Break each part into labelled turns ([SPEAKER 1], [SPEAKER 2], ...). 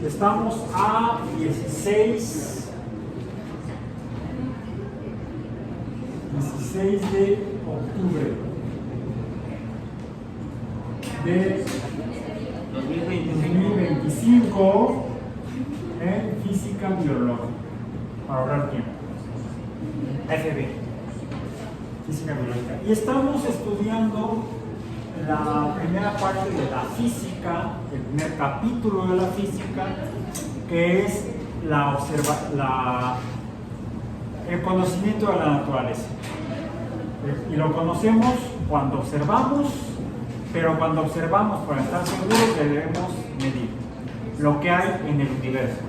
[SPEAKER 1] Estamos a 16 de octubre de 2025 en física biológica, para ahorrar tiempo. FB, física biológica. Y estamos estudiando la primera parte de la física, el primer capítulo de la física, que es el conocimiento de la naturaleza. Y lo conocemos cuando observamos, pero cuando observamos, para estar seguros, debemos medir lo que hay en el universo.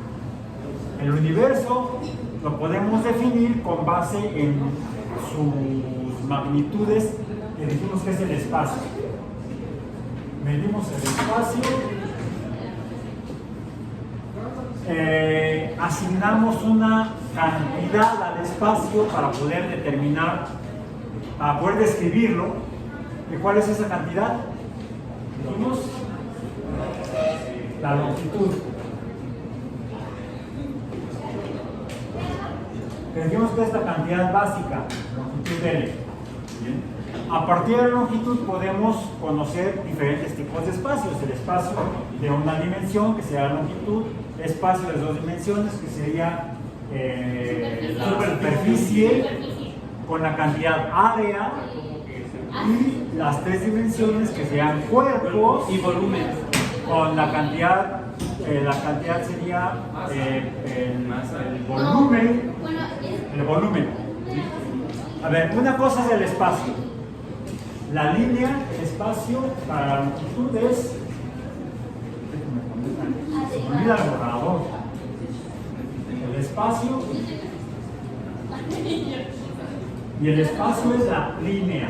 [SPEAKER 1] El universo lo podemos definir con base en sus magnitudes, que decimos que es el espacio. Medimos el espacio, asignamos una cantidad al espacio para poder determinar, para poder describirlo. ¿Y cuál es esa cantidad? Dijimos la longitud. Decimos que es la cantidad básica, longitud L. ¿Bien? A partir de la longitud podemos conocer diferentes tipos de espacios. El espacio de una dimensión, que sería la longitud, espacio de dos dimensiones, que sería la superficie, con la cantidad área, y las tres dimensiones, que serían cuerpos
[SPEAKER 2] y volumen,
[SPEAKER 1] con la cantidad sería el volumen. A ver, una cosa es el espacio. La línea, el espacio para la longitud es, se me olvida el borrador. El espacio, y el espacio es la línea.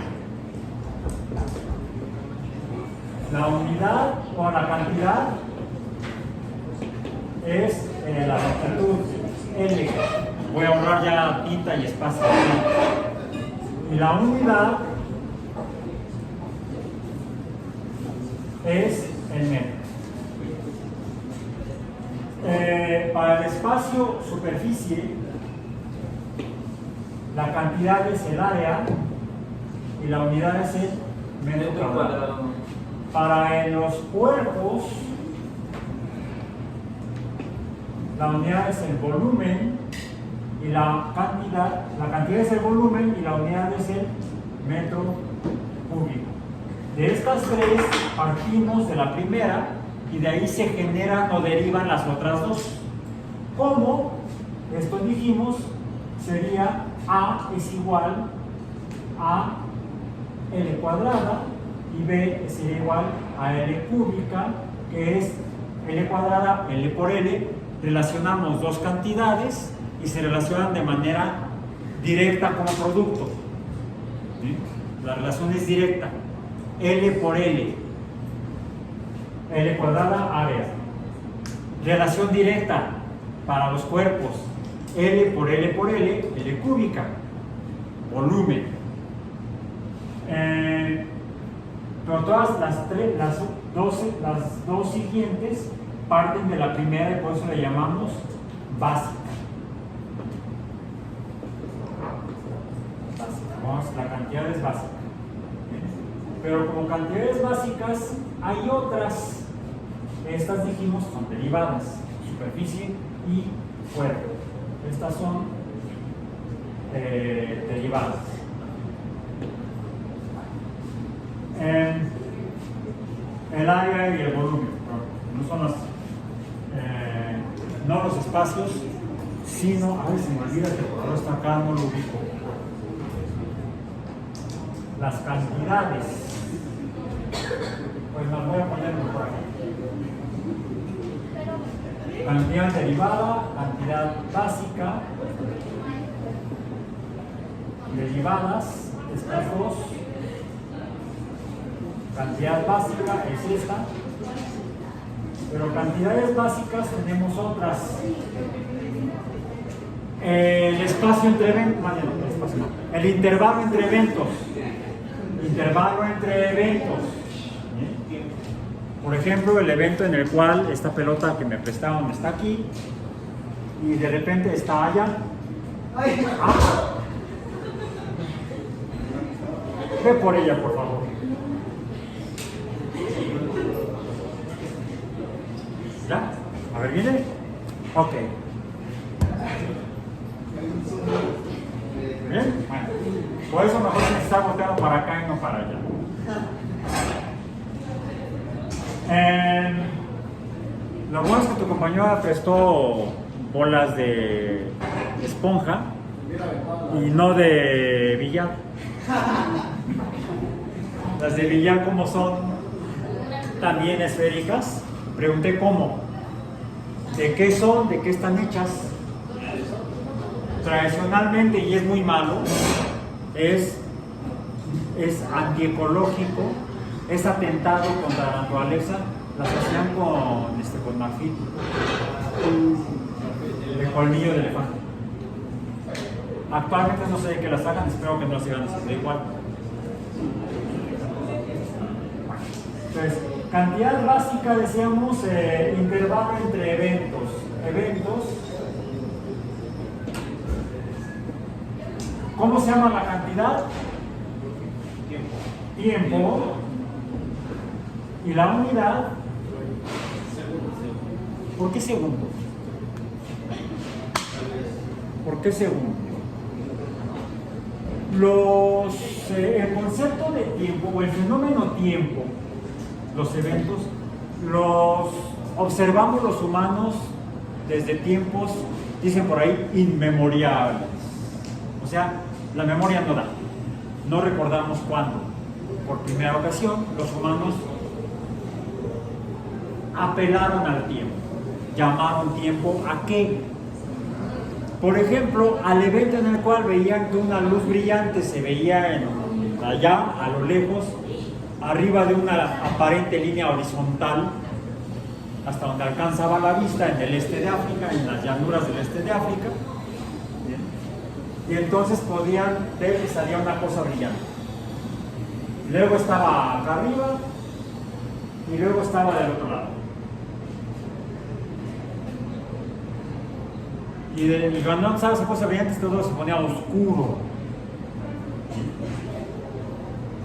[SPEAKER 1] La unidad o la cantidad es la longitud L. Voy a ahorrar ya tinta y espacio. Y la unidad es el metro. Para el espacio superficie, la cantidad es el área y la unidad es el metro cuadrado. Para los cuerpos, la unidad es el volumen y la cantidad es el volumen y la unidad es el metro cúbico. De estas tres partimos de la primera y de ahí se generan o derivan las otras dos. ¿Cómo? Esto dijimos sería A es igual a L cuadrada y B sería igual a L cúbica, que es L cuadrada, L por L. Relacionamos dos cantidades y se relacionan de manera directa como producto. ¿Sí? La relación es directa. L por L. L cuadrada, área. Relación directa para los cuerpos. L por L por L, L cúbica. Volumen. Pero todas las dos siguientes parten de la primera y por eso le llamamos básica. La cantidad es básica. Pero como cantidades básicas hay otras. Estas dijimos son derivadas, superficie y cuerpo. Estas son derivadas. El área y el volumen, no son las, no los espacios, sino, a ver, se me olvida que por ahora está acá, no lo ubico. Las cantidades, pues las voy a poner por aquí. Cantidad derivada, cantidad básica, derivadas, estas dos. Cantidad básica es esta, pero cantidades básicas tenemos otras. El espacio entre eventos, el intervalo entre eventos. Intervalo entre eventos. Por ejemplo, el evento en el cual esta pelota que me prestaron está aquí y de repente está allá. ¡Ah! Ve por ella, por favor. ¿Ya? A ver, ¿viene? Ok. ¿Bien? Bueno. Por eso mejor se está volteando para acá y no para allá. Lo bueno es que tu compañera prestó bolas de esponja y no de billar. Las de billar, como son también esféricas, pregunté cómo, de qué son, de qué están hechas. Tradicionalmente, y es muy malo, es antiecológico, es atentado contra la naturaleza. Las hacían con marfil, de colmillo de elefante. Actualmente no sé de qué las hagan, espero que no sigan haciendo igual. Entonces, cantidad básica, decíamos, intervalo entre eventos. ¿Cómo se llama la cantidad? Tiempo. Y la unidad. ¿Por qué segundo? ¿Por qué segundo? El concepto de tiempo o el fenómeno tiempo, los eventos, los observamos los humanos desde tiempos, dicen por ahí, inmemoriales. O sea, la memoria no da. No recordamos cuándo. Por primera ocasión, los humanos apelaron al tiempo. Llamaron tiempo ¿a qué? Por ejemplo, al evento en el cual veían que una luz brillante se veía allá, a lo lejos, arriba de una aparente línea horizontal, hasta donde alcanzaba la vista, en el este de África, en las llanuras del este de África. ¿Bien? Y entonces podían ver que salía una cosa brillante. Luego estaba acá arriba y luego estaba del otro lado. Y cuando no sabes esa cosa brillante, todo se ponía oscuro.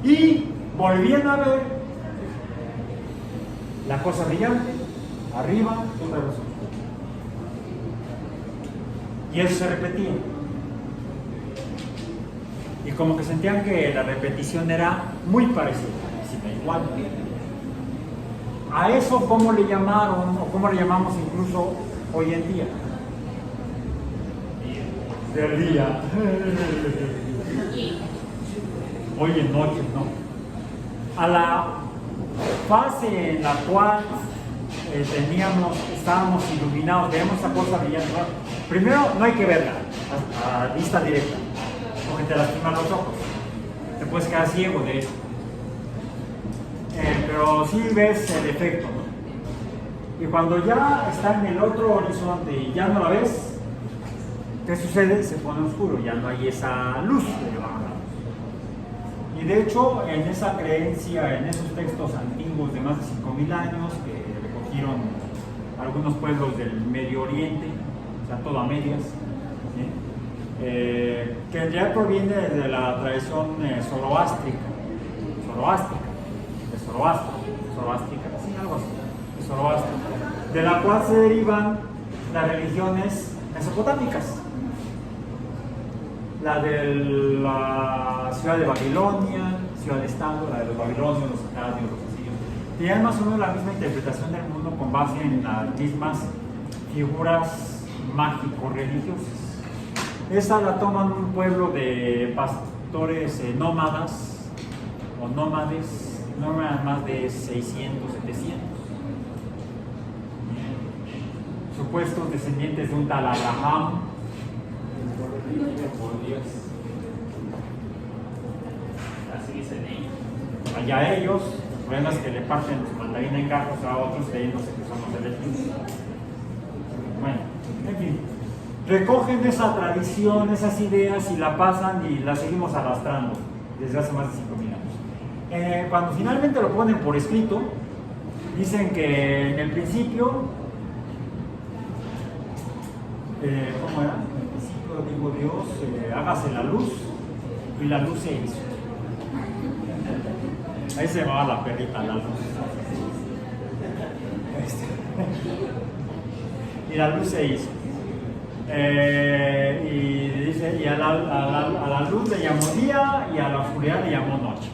[SPEAKER 1] Y volvían a ver la cosa brillante, arriba, otra vez oscuro. Y eso se repetía. Y como que sentían que la repetición era muy parecida, igual. A eso, ¿cómo le llamaron, o cómo le llamamos incluso hoy en día? Del día. Hoy en noche, no. A la fase en la cual estábamos iluminados, veíamos esa cosa brillante. Primero, no hay que verla a vista directa, porque te lastiman los ojos. Te puedes quedar ciego de eso. Pero sí ves el efecto, ¿no? Y cuando ya está en el otro horizonte y ya no la ves, ¿qué sucede? Se pone oscuro, ya no hay esa luz que le van a dar. Y de hecho, en esa creencia, en esos textos antiguos de más de 5.000 años que recogieron algunos pueblos del Medio Oriente, o sea, todo a medias, ¿sí? Que en realidad proviene de la tradición zoroástrica, sí, algo así, de Zoroastro, de la cual se derivan las religiones mesopotámicas. La de la ciudad de Babilonia, ciudad-estado, la de los babilonios, los acadios, los asirios, tenían más o menos la misma interpretación del mundo con base en las mismas figuras mágico-religiosas. Esa la toman un pueblo de pastores nómadas o nómades, no eran más de 600, 700. Supuestos descendientes de un tal Abraham. Así dicen ellos. Allá ellos, el problema es que le parten su mandarina en gajos a otros creyéndose que son los elegidos. Bueno, en fin, recogen esa tradición, esas ideas y la pasan y la seguimos arrastrando desde hace más de 5.000 años. Cuando finalmente lo ponen por escrito, Dicen que en el principio, ¿cómo era? En el principio dijo Dios, hágase la luz, y la luz se hizo. Ahí se llamaba la perrita, la luz. Y la luz se hizo. Y dice, y a la luz le llamó día y a la oscuridad le llamó noche.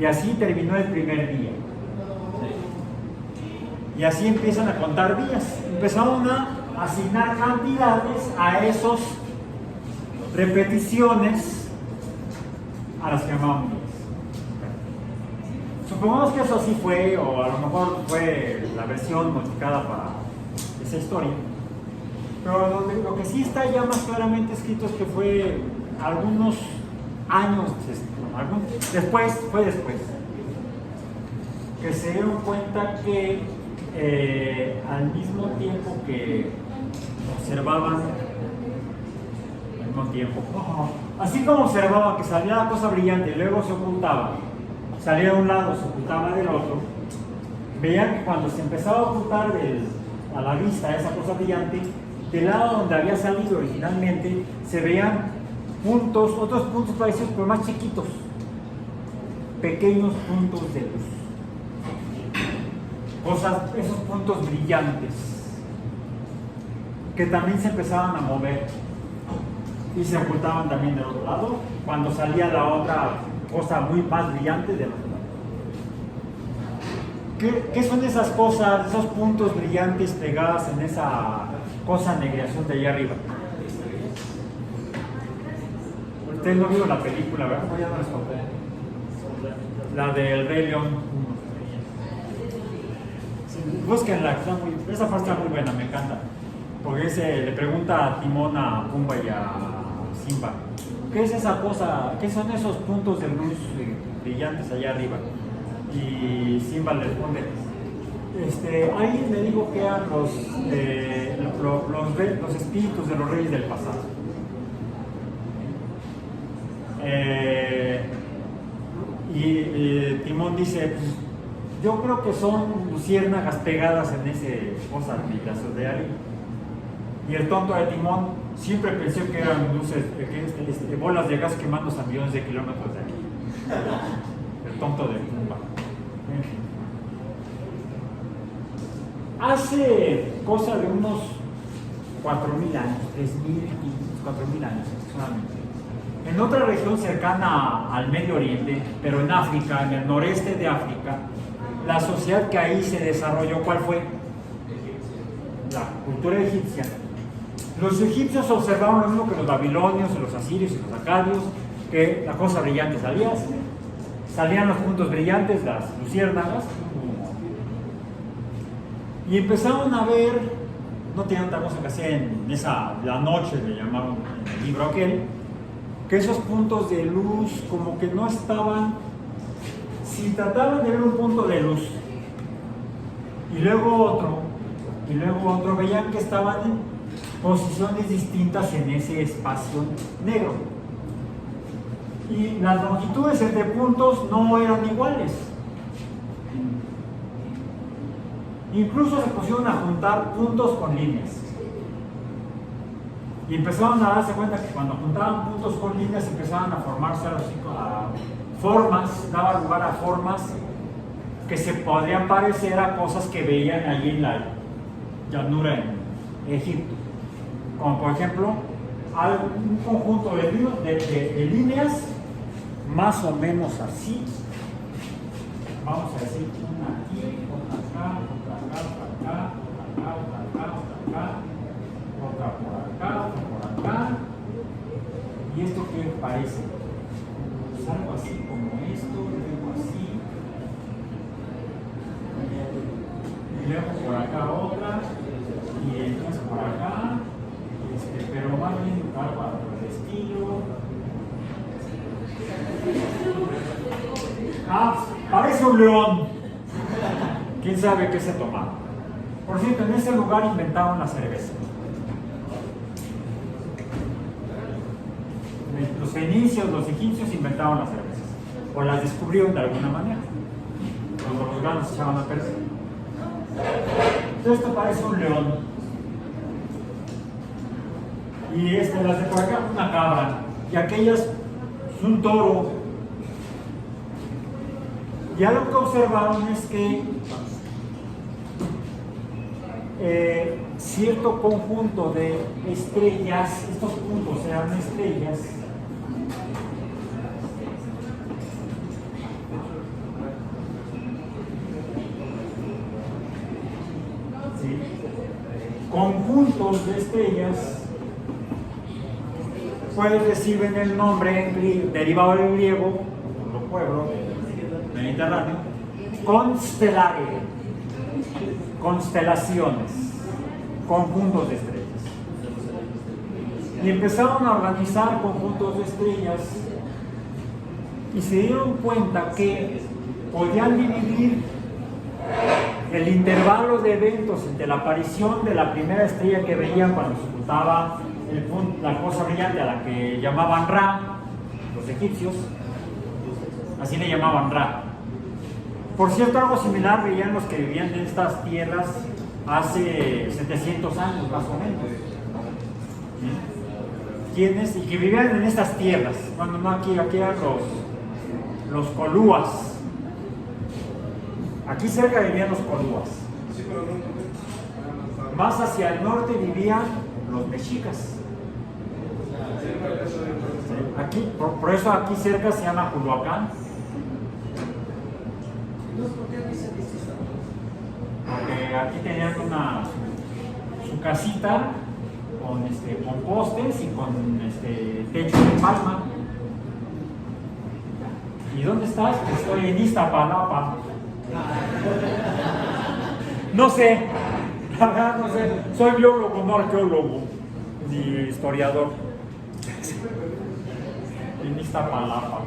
[SPEAKER 1] Y así terminó el primer día. Y así empiezan a contar días. Empezaron a asignar cantidades a esos repeticiones a las que llamaban días. Supongamos que eso sí fue, o a lo mejor fue la versión modificada para esa historia. Pero lo que sí está ya más claramente escrito es que fue algunos años después, que se dieron cuenta que al mismo tiempo que observaban, así como observaban que salía la cosa brillante y luego se ocultaba, salía de un lado, se ocultaba del otro, veían que cuando se empezaba a ocultar a la vista esa cosa brillante, del lado donde había salido originalmente, se veían puntos, otros puntos parecidos, pero más chiquitos, pequeños puntos de luz. Esos puntos brillantes, que también se empezaban a mover y se ocultaban también del otro lado, cuando salía la otra cosa más brillante del otro lado. ¿Qué son esas cosas, esos puntos brillantes pegadas en esa cosa negra azul de allá arriba? Usted no vio la película, ¿verdad? No, ya no les conté. La del Rey León. Búsquenla, esa parte está muy buena, me encanta. Porque le pregunta a Timón, a Pumba y a Simba, ¿qué es esa cosa? ¿Qué son esos puntos de luz brillantes allá arriba? Y Simba le responde, ahí le digo que eran los espíritus de los reyes del pasado. Y Timón dice, pues, yo creo que son luciérnagas pegadas en ese cosa de ahí. Y el tonto de Timón siempre pensó que eran luces, bolas de gas quemándose a millones de kilómetros de aquí. El tonto de Pumba. Hace cosa de unos 4.000 años, 3.000, 4.000 años aproximadamente, en otra región cercana al Medio Oriente, pero en África, en el noreste de África, la sociedad que ahí se desarrolló, ¿cuál fue? La cultura egipcia. Los egipcios observaban lo mismo que los babilonios, los asirios y los acadios, que la cosa brillante salían los puntos brillantes, las luciérnagas, y empezaron a ver, no tenían otra cosa que hacer en la noche, le llamaron en el libro aquel, que esos puntos de luz como que no estaban, si trataban de ver un punto de luz y luego otro, veían que estaban en posiciones distintas en ese espacio negro. Y las longitudes entre puntos no eran iguales. Incluso se pusieron a juntar puntos con líneas. Y empezaron a darse cuenta que cuando juntaban puntos con líneas empezaban a formarse formas, daba lugar a formas que se podrían parecer a cosas que veían allí en la llanura en Egipto. Como por ejemplo, un conjunto de líneas más o menos así. Vamos a decir una aquí, otra acá, otra acá, otra acá, otra acá, otra acá, otra por acá, otra por acá. ¿Y esto qué parece? Pues algo así como esto, luego así. Y luego por acá otra, y entonces por acá, pero más bien algo por el estilo. Parece un león. ¿Quién sabe qué se tomaba? Por cierto, en ese lugar inventaron la cerveza. Los fenicios, los egipcios inventaron las cervezas, o las descubrieron de alguna manera. cuando los granos se echaban a perder. Entonces esto parece un león. Y las de por acá una cabra. Y aquellas es un toro. Y algo que observaron es que cierto conjunto de estrellas, estos puntos eran estrellas, ¿sí? Conjuntos de estrellas pues reciben el nombre derivado del griego, por los pueblos mediterráneos, constellare, constelaciones, conjuntos de estrellas. Y empezaron a organizar conjuntos de estrellas y se dieron cuenta que podían dividir el intervalo de eventos entre la aparición de la primera estrella que veían cuando se ocultaba la cosa brillante, a la que llamaban Ra, los egipcios, así le llamaban Ra. Por cierto, algo similar veían los que vivían en estas tierras hace 700 años más o menos. ¿Sí? ¿Quiénes? Y que vivían en estas tierras. Bueno, no aquí eran los colúas. Aquí cerca vivían los colúas. Más hacia el norte vivían los mexicas. Aquí, por eso aquí cerca se llama Culhuacán. Porque aquí tenían su casita con postes y con techo de palma. ¿Y dónde estás? Estoy en Iztapalapa. No sé, la verdad no sé. Soy biólogo, no arqueólogo, ni historiador. En Iztapalapa.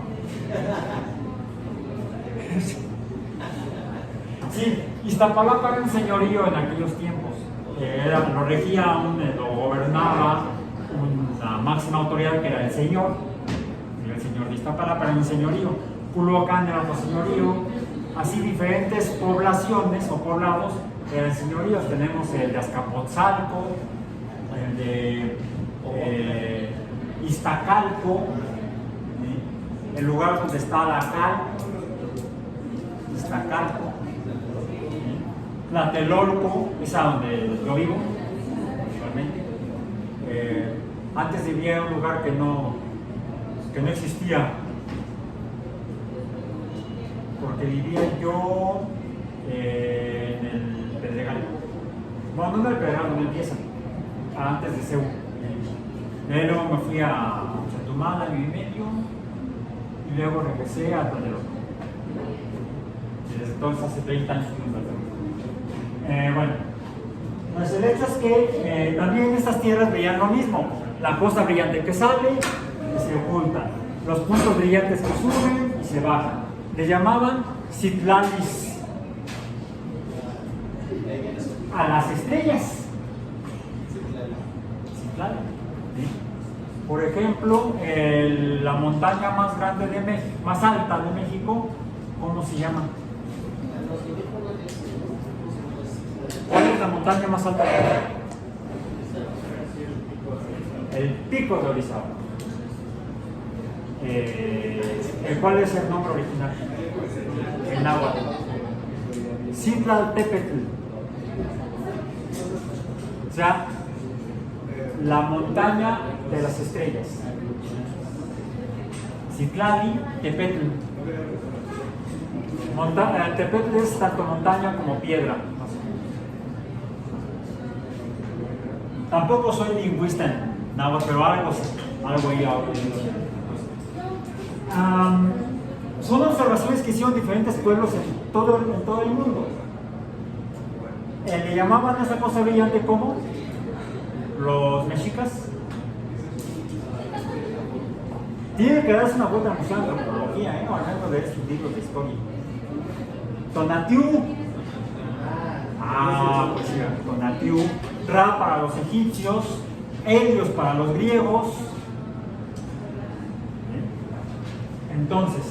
[SPEAKER 1] Sí, Iztapalapa era un señorío en aquellos tiempos. Lo regía, lo gobernaba una máxima autoridad que era el señor de Iztapalapa, era un señorío. Culhuacán era otro señorío. Así diferentes poblaciones o poblados eran señoríos. Tenemos el de Azcapotzalco, el de Iztacalco, el lugar donde está la cal, Iztacalco. Tlatelolco, esa donde yo vivo, actualmente. Antes vivía en un lugar que no existía, porque vivía yo en el Pedregal. Bueno, no en el Pedregal, donde empieza, antes de Ceú. Luego me fui a Chetumal, año y medio, y luego regresé a Tlatelolco. Y desde entonces, hace 30 años que no Tlatelolco. Bueno, pues el hecho es que también en estas tierras veían lo mismo. La cosa brillante que sale y se oculta. Los puntos brillantes que suben y se bajan. Le llamaban Citlalis a las estrellas. Citlalis. ¿Sí? Por ejemplo, la montaña más grande de México, más alta de México, ¿cómo se llama? ¿Cuál es la montaña más alta de México? El Pico de Orizaba. ¿Cuál es el nombre original? En náhuatl. Citlaltépetl. O sea, la montaña de las estrellas. Citlali, Tepetl. Tepetl es tanto montaña como piedra. Tampoco soy lingüista en náhuatl, pero algo he aprendido. Son observaciones que hicieron diferentes pueblos en todo el mundo. Le llamaban a esa cosa brillante como los mexicas. Tiene que darse una vuelta al Museo de Antropología, hablando de estos libros de historia. Tonatiuh. Pues sí, Tonatiuh. Ra para los egipcios, Helios para los griegos. Entonces,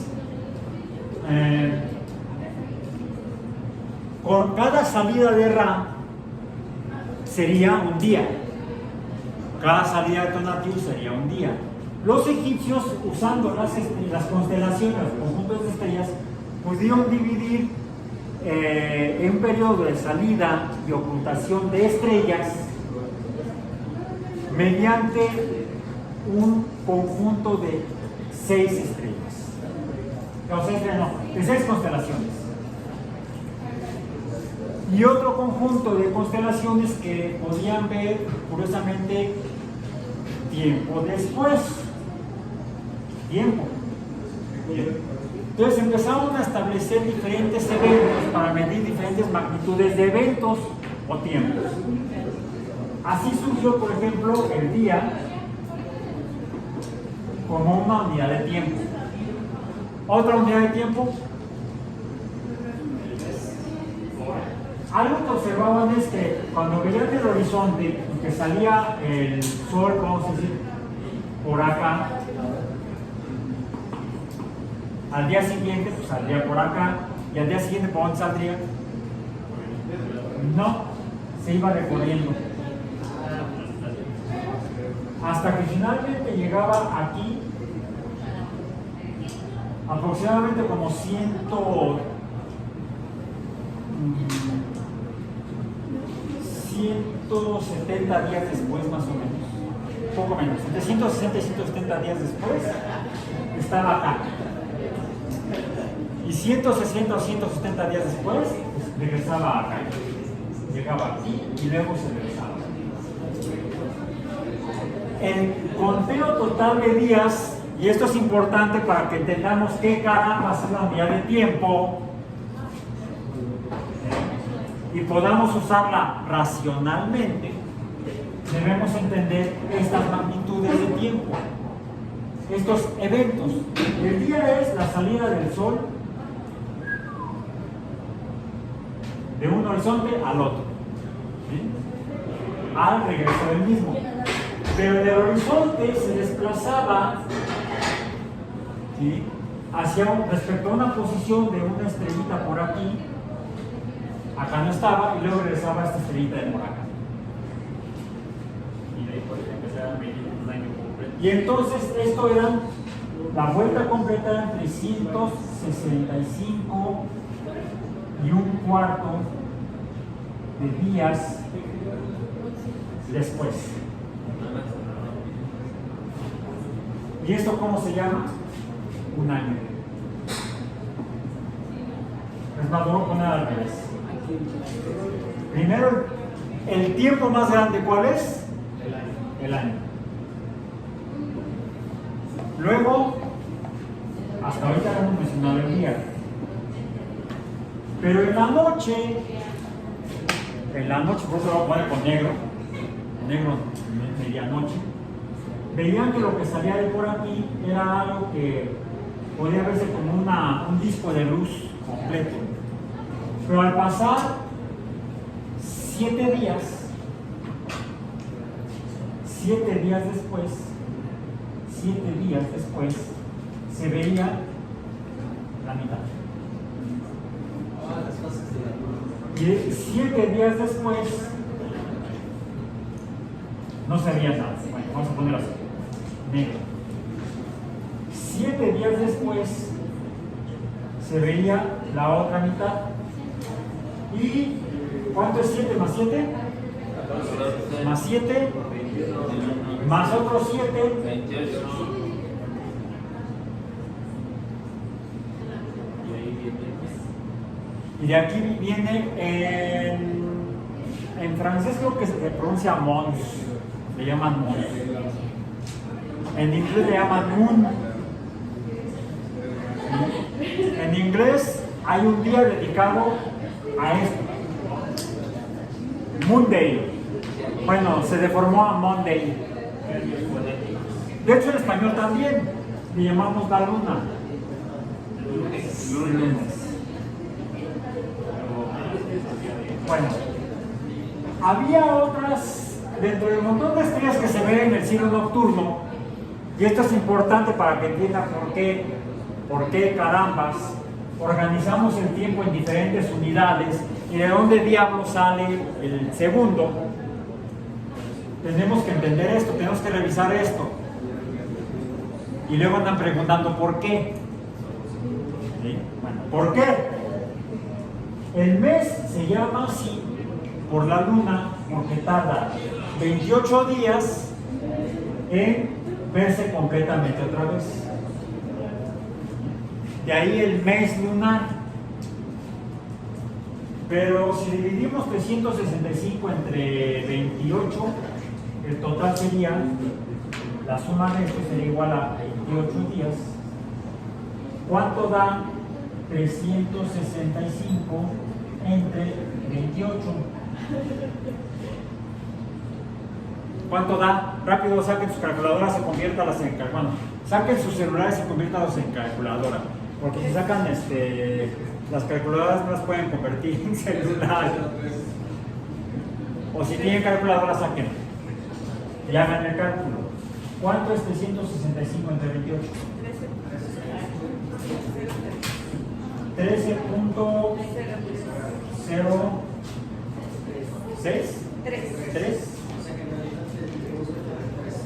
[SPEAKER 1] con cada salida de Ra sería un día. Cada salida de Tonatiuh sería un día. Los egipcios, usando las constelaciones, los conjuntos de estrellas, pudieron dividir un periodo de salida y ocultación de estrellas mediante un conjunto de 6 estrellas. De 6 constelaciones. Y otro conjunto de constelaciones que podían ver, curiosamente, tiempo después. Tiempo. Entonces empezaron a establecer diferentes eventos para medir diferentes magnitudes de eventos o tiempos. Así surgió, por ejemplo, el día como una unidad de tiempo. Otra unidad de tiempo. Algo que observaban es que cuando veían el horizonte y que salía el sol, vamos a decir, por acá, al día siguiente pues saldría por acá, y al día siguiente ¿por dónde saldría? No, se iba recorriendo hasta que finalmente llegaba aquí, aproximadamente como 170 días después, más o menos, poco menos, entre 160 y 170 días después, estaba acá. Y 160 o 170 días después, pues, regresaba acá. Llegaba aquí y luego se regresaba. El conteo total de días, y esto es importante para que entendamos qué caramba es la unidad de tiempo, y podamos usarla racionalmente, debemos entender estas magnitudes de tiempo, estos eventos. El día es la salida del sol de un horizonte al otro, ¿sí? Al regreso del mismo. Pero el horizonte se desplazaba, ¿sí?, respecto a una posición de una estrellita por aquí. Acá no estaba, y luego regresaba a esta estrellita de por acá. Y de ahí podía empezar a medir un año completo. Y entonces esto era, la vuelta completa eran 365 y un cuarto de días después. ¿Y esto cómo se llama? Un año. Es más, lo voy a poner al revés. Primero, el tiempo más grande, ¿cuál es? El año. Luego, hasta ahorita hemos mencionado el día. Pero en la noche, por eso lo voy a poner con negro, medianoche, veían que lo que salía de por aquí era algo que podía verse como un disco de luz completo. Pero al pasar 7 días después, se veía la mitad. Y 7 días después no se veía nada. Bueno, vamos a ponerlo así, negro. 7 días después se veía la otra mitad. ¿Y cuánto es 7 más 7? Más 7, más otros 7,
[SPEAKER 2] 28.
[SPEAKER 1] Y de aquí viene en francés creo que se pronuncia mons, le llaman mons. En inglés le llaman moon. En inglés hay un día dedicado a esto. Monday. Bueno, se deformó a Monday. De hecho en español también le llamamos la luna. Lunes. Bueno, había otras, dentro del montón de estrellas que se ven en el cielo nocturno, y esto es importante para que entiendan por qué carambas organizamos el tiempo en diferentes unidades ¿Y de dónde diablos sale el segundo? Tenemos que entender esto, tenemos que revisar esto. Y luego andan preguntando ¿por qué? ¿Sí? Bueno, ¿por qué? El mes se llama así por la luna porque tarda 28 días en verse completamente otra vez. De ahí el mes lunar. Pero si dividimos 365 entre 28, el total sería, la suma de esto sería igual a 28 días. ¿Cuánto da 365 entre 28? ¿Cuánto da? Rápido, saquen sus calculadoras y conviértalas en calculadora. Bueno, saquen sus celulares y conviértalos en calculadora. Porque si sacan las calculadoras no las pueden convertir en celular. O si tienen calculadora, saquen. Y hagan el cálculo. ¿Cuánto es 365 entre 28? 13.06. 3.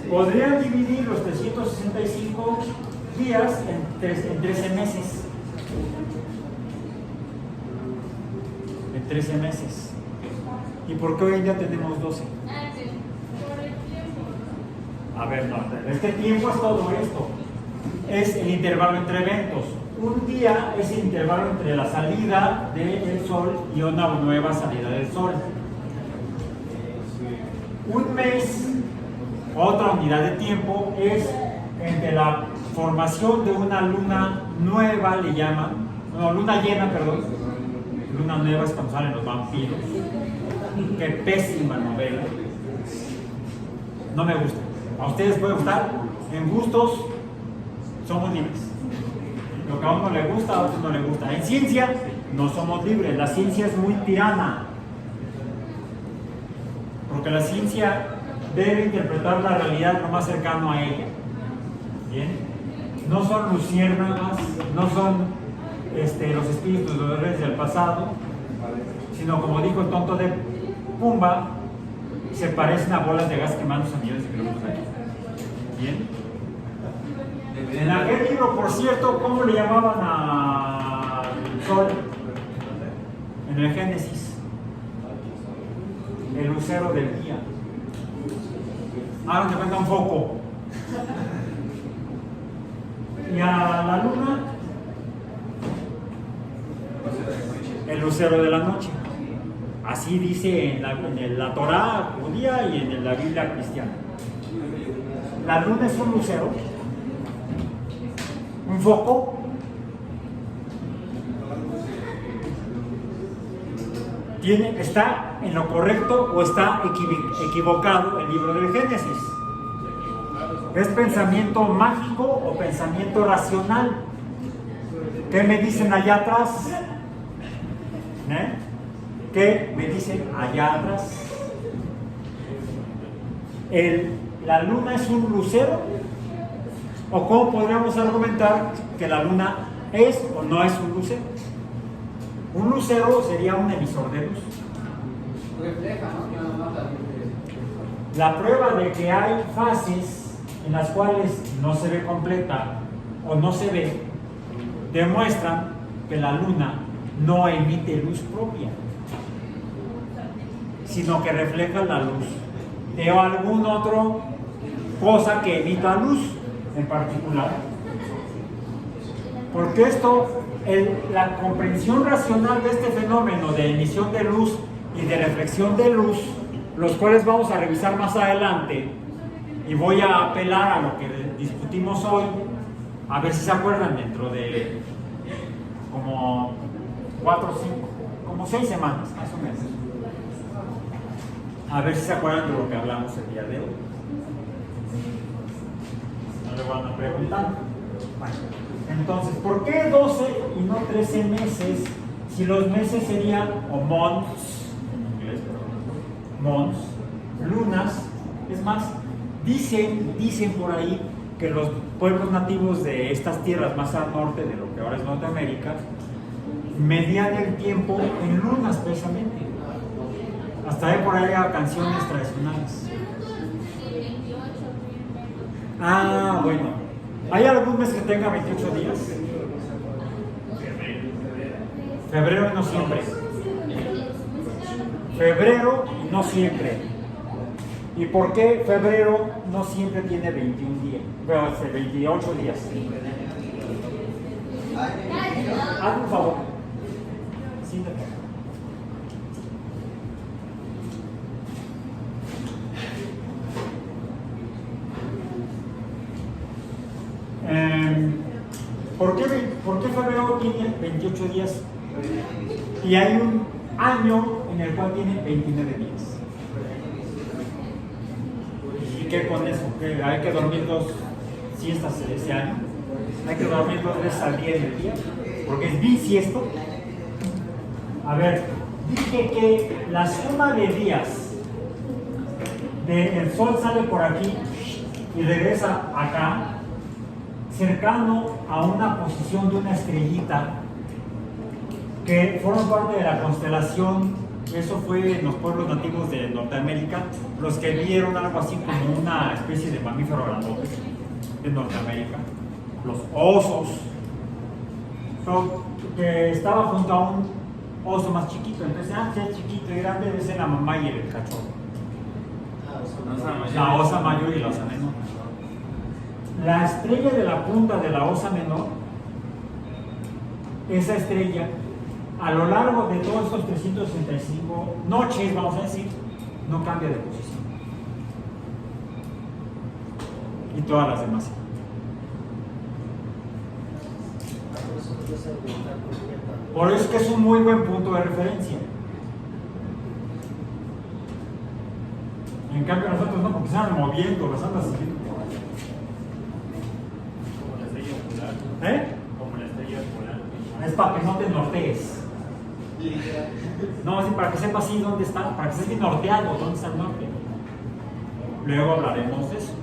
[SPEAKER 1] Podrían dividir los 365 días en 13 meses. En 13 meses. ¿Y por qué hoy en día tenemos 12? A ver, no, este tiempo es todo esto. Es el intervalo entre eventos. Un día es el intervalo entre la salida del sol y una nueva salida del sol. Un mes, otra unidad de tiempo, es entre la formación de una luna nueva, le llaman, no, luna llena, perdón. Luna nueva es cuando salen los vampiros. Qué pésima novela. No me gusta. ¿A ustedes puede gustar? En gustos somos libres. Lo que a uno le gusta, a otro no le gusta. En ciencia no somos libres. La ciencia es muy tirana. Porque la ciencia debe interpretar la realidad lo más cercano a ella. ¿Bien? No son luciérnagas, no son los espíritus de los reyes del pasado, sino como dijo el tonto de Pumba, se parecen a bolas de gas quemándose a millones de kilómetros de aquí. ¿Bien? En aquel libro, por cierto, ¿cómo le llamaban al sol? En el Génesis, el lucero del día. Ahora te cuenta un foco. Y a la luna, el lucero de la noche. Así dice en la Torá judía y en la Biblia cristiana. La luna es un lucero, un foco. ¿Está en lo correcto o está equivocado el libro del Génesis? ¿Es pensamiento mágico o pensamiento racional? ¿Qué me dicen allá atrás? ¿Qué me dicen allá atrás? ¿La luna es un lucero? ¿O cómo podríamos argumentar que la luna es o no es un lucero? Un lucero sería un emisor de luz.
[SPEAKER 2] Refleja, ¿no?
[SPEAKER 1] La prueba de que hay fases en las cuales no se ve completa o no se ve, demuestran que la luna no emite luz propia, sino que refleja la luz de alguna otra cosa que emita luz en particular. Porque la comprensión racional de este fenómeno de emisión de luz y de reflexión de luz, los cuales vamos a revisar más adelante, y voy a apelar a lo que discutimos hoy, a ver si se acuerdan dentro de como 4 o 5, como 6 semanas, más o menos. A ver si se acuerdan de lo que hablamos el día de hoy. No le van a preguntar. Bueno, entonces, ¿por qué 12 y no 13 meses? Si los meses serían, o months, en inglés, pero months, lunas. Es más, dicen por ahí que los pueblos nativos de estas tierras más al norte de lo que ahora es Norteamérica medían el tiempo en lunas precisamente. Hasta hay por ahí canciones tradicionales. Ah, bueno. ¿Hay algún mes que tenga 28 días? Febrero y no siempre. Febrero y no siempre. ¿Y por qué febrero no siempre tiene 21 días? Bueno, 28 días. Hazme un favor. Siéntate. ¿Por qué febrero tiene 28 días? Y hay un año en el cual tiene 29 días. ¿Y qué con eso? ¿Que hay que dormir 2 siestas ese año? ¿Hay que dormir 2 veces al día en el día? Porque es bisiesto. A ver, dije que la suma de días el sol sale por aquí y regresa acá, cercano a una posición de una estrellita que forma parte de la constelación. Eso fue en los pueblos nativos de Norteamérica, los que vieron algo así como una especie de mamífero grandote de Norteamérica, los osos, que estaba junto a un oso más chiquito. Entonces, si es chiquito y grande, debe ser la mamá y el cachorro. La osa mayor y la osa menor. La estrella de la punta de la osa menor, esa estrella, a lo largo de todos estos 365 noches, vamos a decir, no cambia de posición. Y todas las demás. Por eso es que es un muy buen punto de referencia. En cambio nosotros no, porque se andan moviendo, las andan siguiendo por ahí.
[SPEAKER 3] Como la estrella polar. Como la estrella polar.
[SPEAKER 1] Es para que no te nortees. No, es para que sepas así dónde está, para que estés bien norteado, dónde está el norte. Luego hablaremos de eso.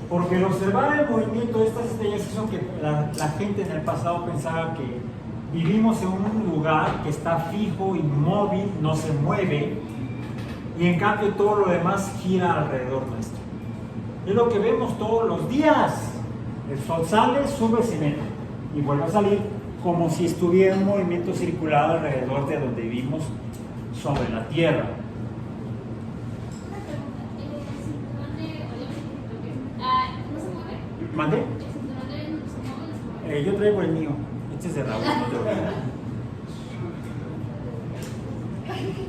[SPEAKER 1] Porque el observar el movimiento de estas estrellas hizo que la gente en el pasado pensaba que vivimos en un lugar que está fijo, inmóvil, no se mueve, y en cambio todo lo demás gira alrededor nuestro. Es lo que vemos todos los días. El sol sale, sube, se mete y vuelve a salir, como si estuviera un movimiento circular alrededor de donde vivimos sobre la Tierra. ¿Mande? Yo traigo el mío. Este es de Raúl, no te olvides.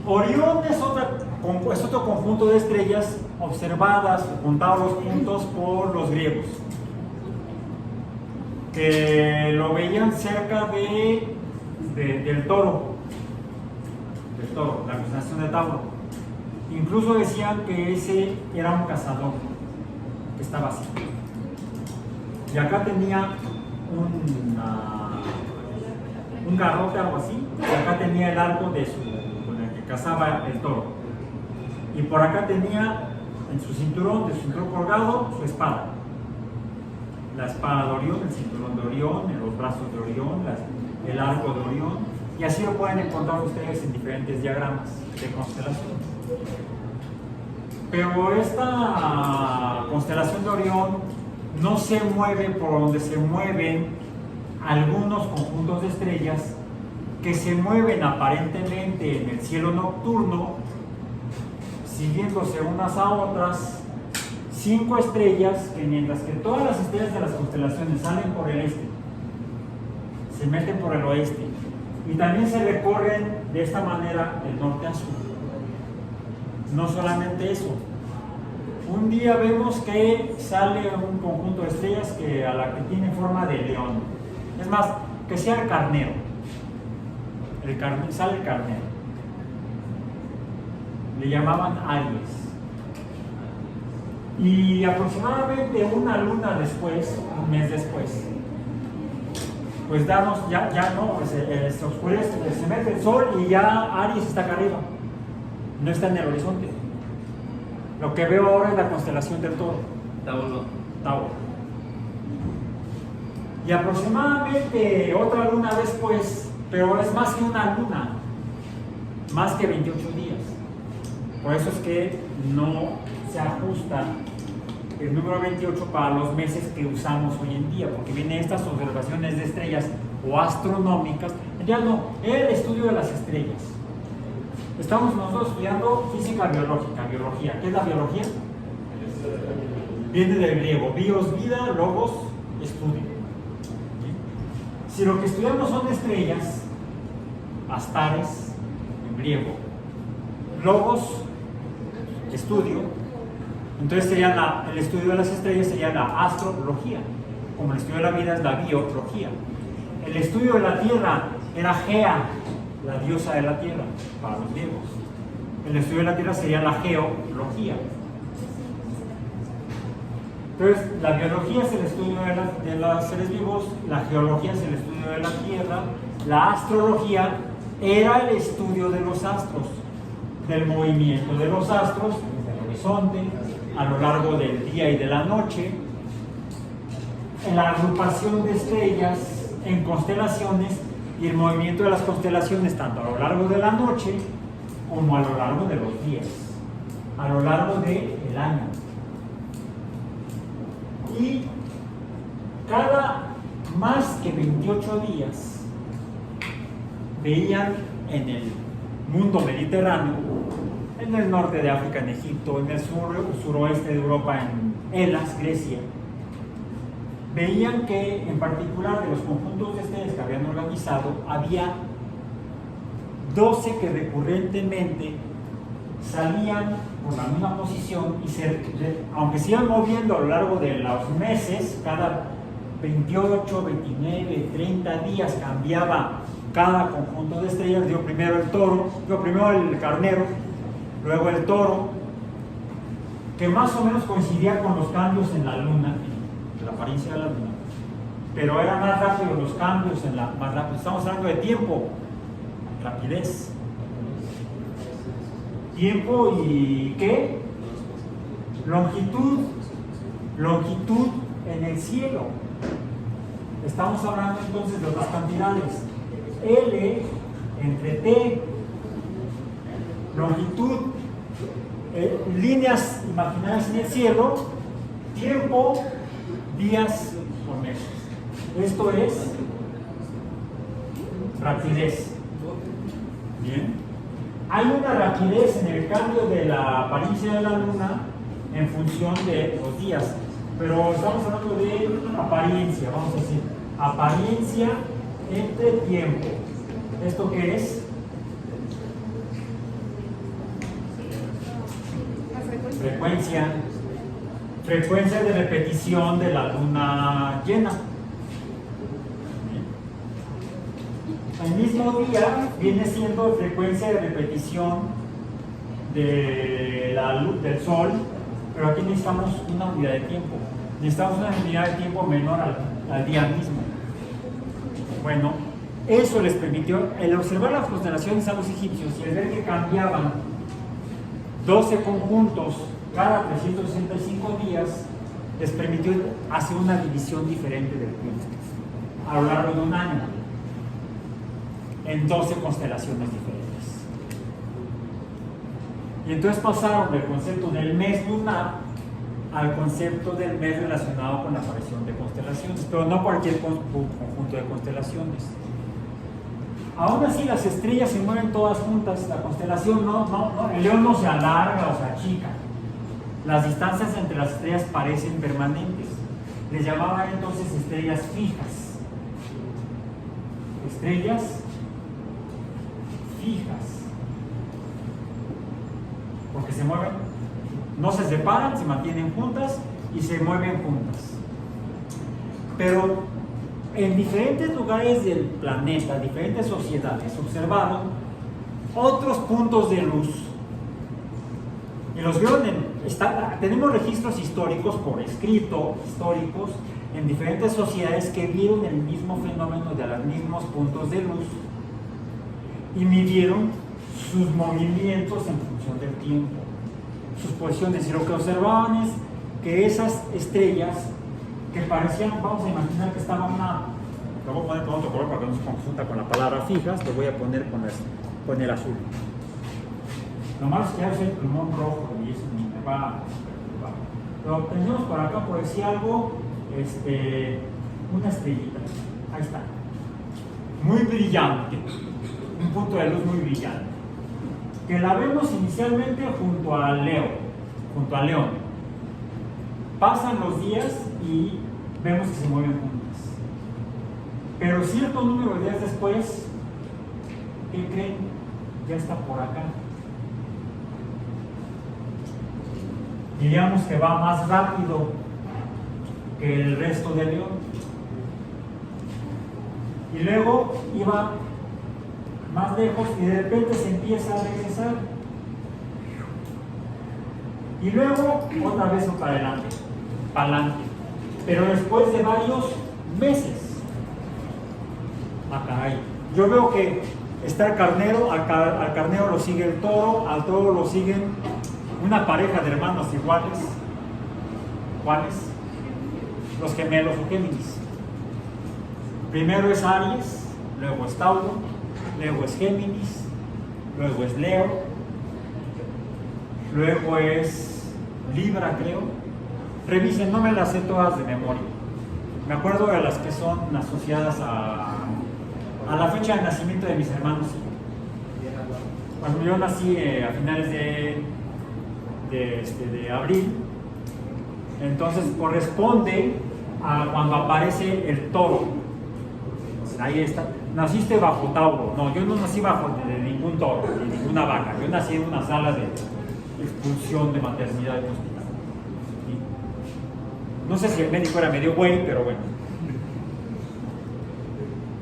[SPEAKER 1] Orión es otro conjunto de estrellas observadas, contados los puntos por los griegos, que lo veían cerca del toro, la constelación de Tauro. Incluso decían que ese era un cazador que estaba así. Y acá tenía un garrote, algo así, y acá tenía el arco con el que cazaba el toro. Y por acá tenía en su cinturón colgado, su espada. La espada de Orión, el cinturón de Orión, los brazos de Orión, el arco de Orión. Y así lo pueden encontrar ustedes en diferentes diagramas de constelación. Pero esta constelación de Orión no se mueve por donde se mueven algunos conjuntos de estrellas que se mueven aparentemente en el cielo nocturno, siguiéndose unas a otras, 5 estrellas que, mientras que todas las estrellas de las constelaciones salen por el este, se meten por el oeste y también se recorren de esta manera del norte a sur. No solamente eso, un día vemos que sale un conjunto de estrellas que tiene forma de león. Es más, que sea el carnero. Sale el carnero. Le llamaban Aries. Y aproximadamente una luna después, un mes después, pues ya no, se oscurece, se mete el sol y ya Aries está acá arriba. No está en el horizonte. Lo que veo ahora es la constelación del Toro.
[SPEAKER 3] Tauro.
[SPEAKER 1] Tauro. Y aproximadamente otra luna después, pero es más que una luna, más que 28 días. Por eso es que no se ajusta el número 28 para los meses que usamos hoy en día, porque vienen estas observaciones de estrellas o astronómicas. Ya no, el estudio de las estrellas. Estamos nosotros estudiando física biológica, biología. ¿Qué es la biología? Viene del griego, bios, vida, logos, estudio. ¿Sí? Si lo que estudiamos son estrellas, astares, en griego, logos, estudio, entonces sería el estudio de las estrellas sería la astrología, como el estudio de la vida es la biología. El estudio de la tierra era Gea, la diosa de la tierra, para los griegos. El estudio de la tierra sería la geología. Entonces, la biología es el estudio de los seres vivos, la geología es el estudio de la tierra, la astrología era el estudio de los astros, del movimiento de los astros en el horizonte, a lo largo del día y de la noche, en la agrupación de estrellas en constelaciones y el movimiento de las constelaciones tanto a lo largo de la noche como a lo largo de los días, a lo largo del año. Y cada más que 28 días veían en el mundo mediterráneo, en el norte de África, en Egipto, en el suroeste de Europa, en Elas, Grecia, veían que en particular de los conjuntos de estrellas que habían organizado, había 12 que recurrentemente salían por la misma posición y aunque se iban moviendo a lo largo de los meses, cada 28, 29, 30 días cambiaba cada conjunto de estrellas. Dio primero el carnero, luego el toro, que más o menos coincidía con los cambios en la luna, en la apariencia de la luna, pero era más rápido los cambios más rápido. Estamos hablando de tiempo, rapidez. Tiempo y ¿qué? Longitud en el cielo. Estamos hablando entonces de otras cantidades. L entre T, longitud, líneas imaginarias en el cielo, tiempo, días o meses. Esto es rapidez. Bien. Hay una rapidez en el cambio de la apariencia de la luna en función de los días, pero estamos hablando de apariencia, vamos a decir, apariencia entre tiempo. ¿Esto qué es? Frecuencia de repetición de la luna llena. El mismo día viene siendo frecuencia de repetición de la luz del sol, pero aquí necesitamos una unidad de tiempo. Necesitamos una unidad de tiempo menor al día mismo. Bueno, eso les permitió, el observar las constelaciones a los egipcios y el ver que cambiaban 12 conjuntos cada 365 días, les permitió hacer una división diferente del tiempo a lo largo de un año, en 12 constelaciones diferentes. Y entonces pasaron del concepto del mes lunar al concepto del mes relacionado con la aparición de constelaciones, pero no cualquier conjunto de constelaciones. Aún así, las estrellas se mueven todas juntas, la constelación el león no se alarga o se achica. Las distancias entre las estrellas parecen permanentes. Les llamaban entonces estrellas fijas. Estrellas fijas. Porque se mueven, no se separan, se mantienen juntas y se mueven juntas. Pero en diferentes lugares del planeta, diferentes sociedades, observaron otros puntos de luz. Y los vieron tenemos registros históricos por escrito, históricos, en diferentes sociedades que vieron el mismo fenómeno de los mismos puntos de luz y midieron sus movimientos en función del tiempo, sus posiciones. Y lo que observaban es que esas estrellas que parecían, vamos a imaginar que estaba una, lo voy a poner con otro color para que no se confunda con la palabra fijas, lo voy a poner con el azul. Lo malo es que ya es el plumón rojo y eso me va. Lo tenemos por acá, por decir algo, una estrellita. Ahí está. Muy brillante. Un punto de luz muy brillante. Que la vemos inicialmente junto al león. Pasan los días y vemos que se mueven juntas. Pero cierto número de días después, ¿qué creen? Ya está por acá. Diríamos que va más rápido que el resto del león. Y luego iba más lejos y de repente se empieza a regresar. Y luego otra vez para adelante. Pero después de varios meses. Ah, caray. Yo veo que está el carnero, al carnero lo sigue el toro, al toro lo siguen una pareja de hermanos iguales. ¿Cuáles? Los gemelos o Géminis. Primero es Aries, luego es Tauro, luego es Géminis, luego es Leo, luego es Libra, creo. Revisen, no me las sé todas de memoria. Me acuerdo de las que son asociadas a la fecha de nacimiento de mis hermanos. Cuando yo nací a finales de abril, entonces corresponde a cuando aparece el toro. Ahí está. Naciste bajo Tauro. No, yo no nací bajo de ningún toro, ni ninguna vaca. Yo nací en una sala de expulsión de maternidad y hospital. ¿Sí? No sé si el médico era medio güey, pero bueno.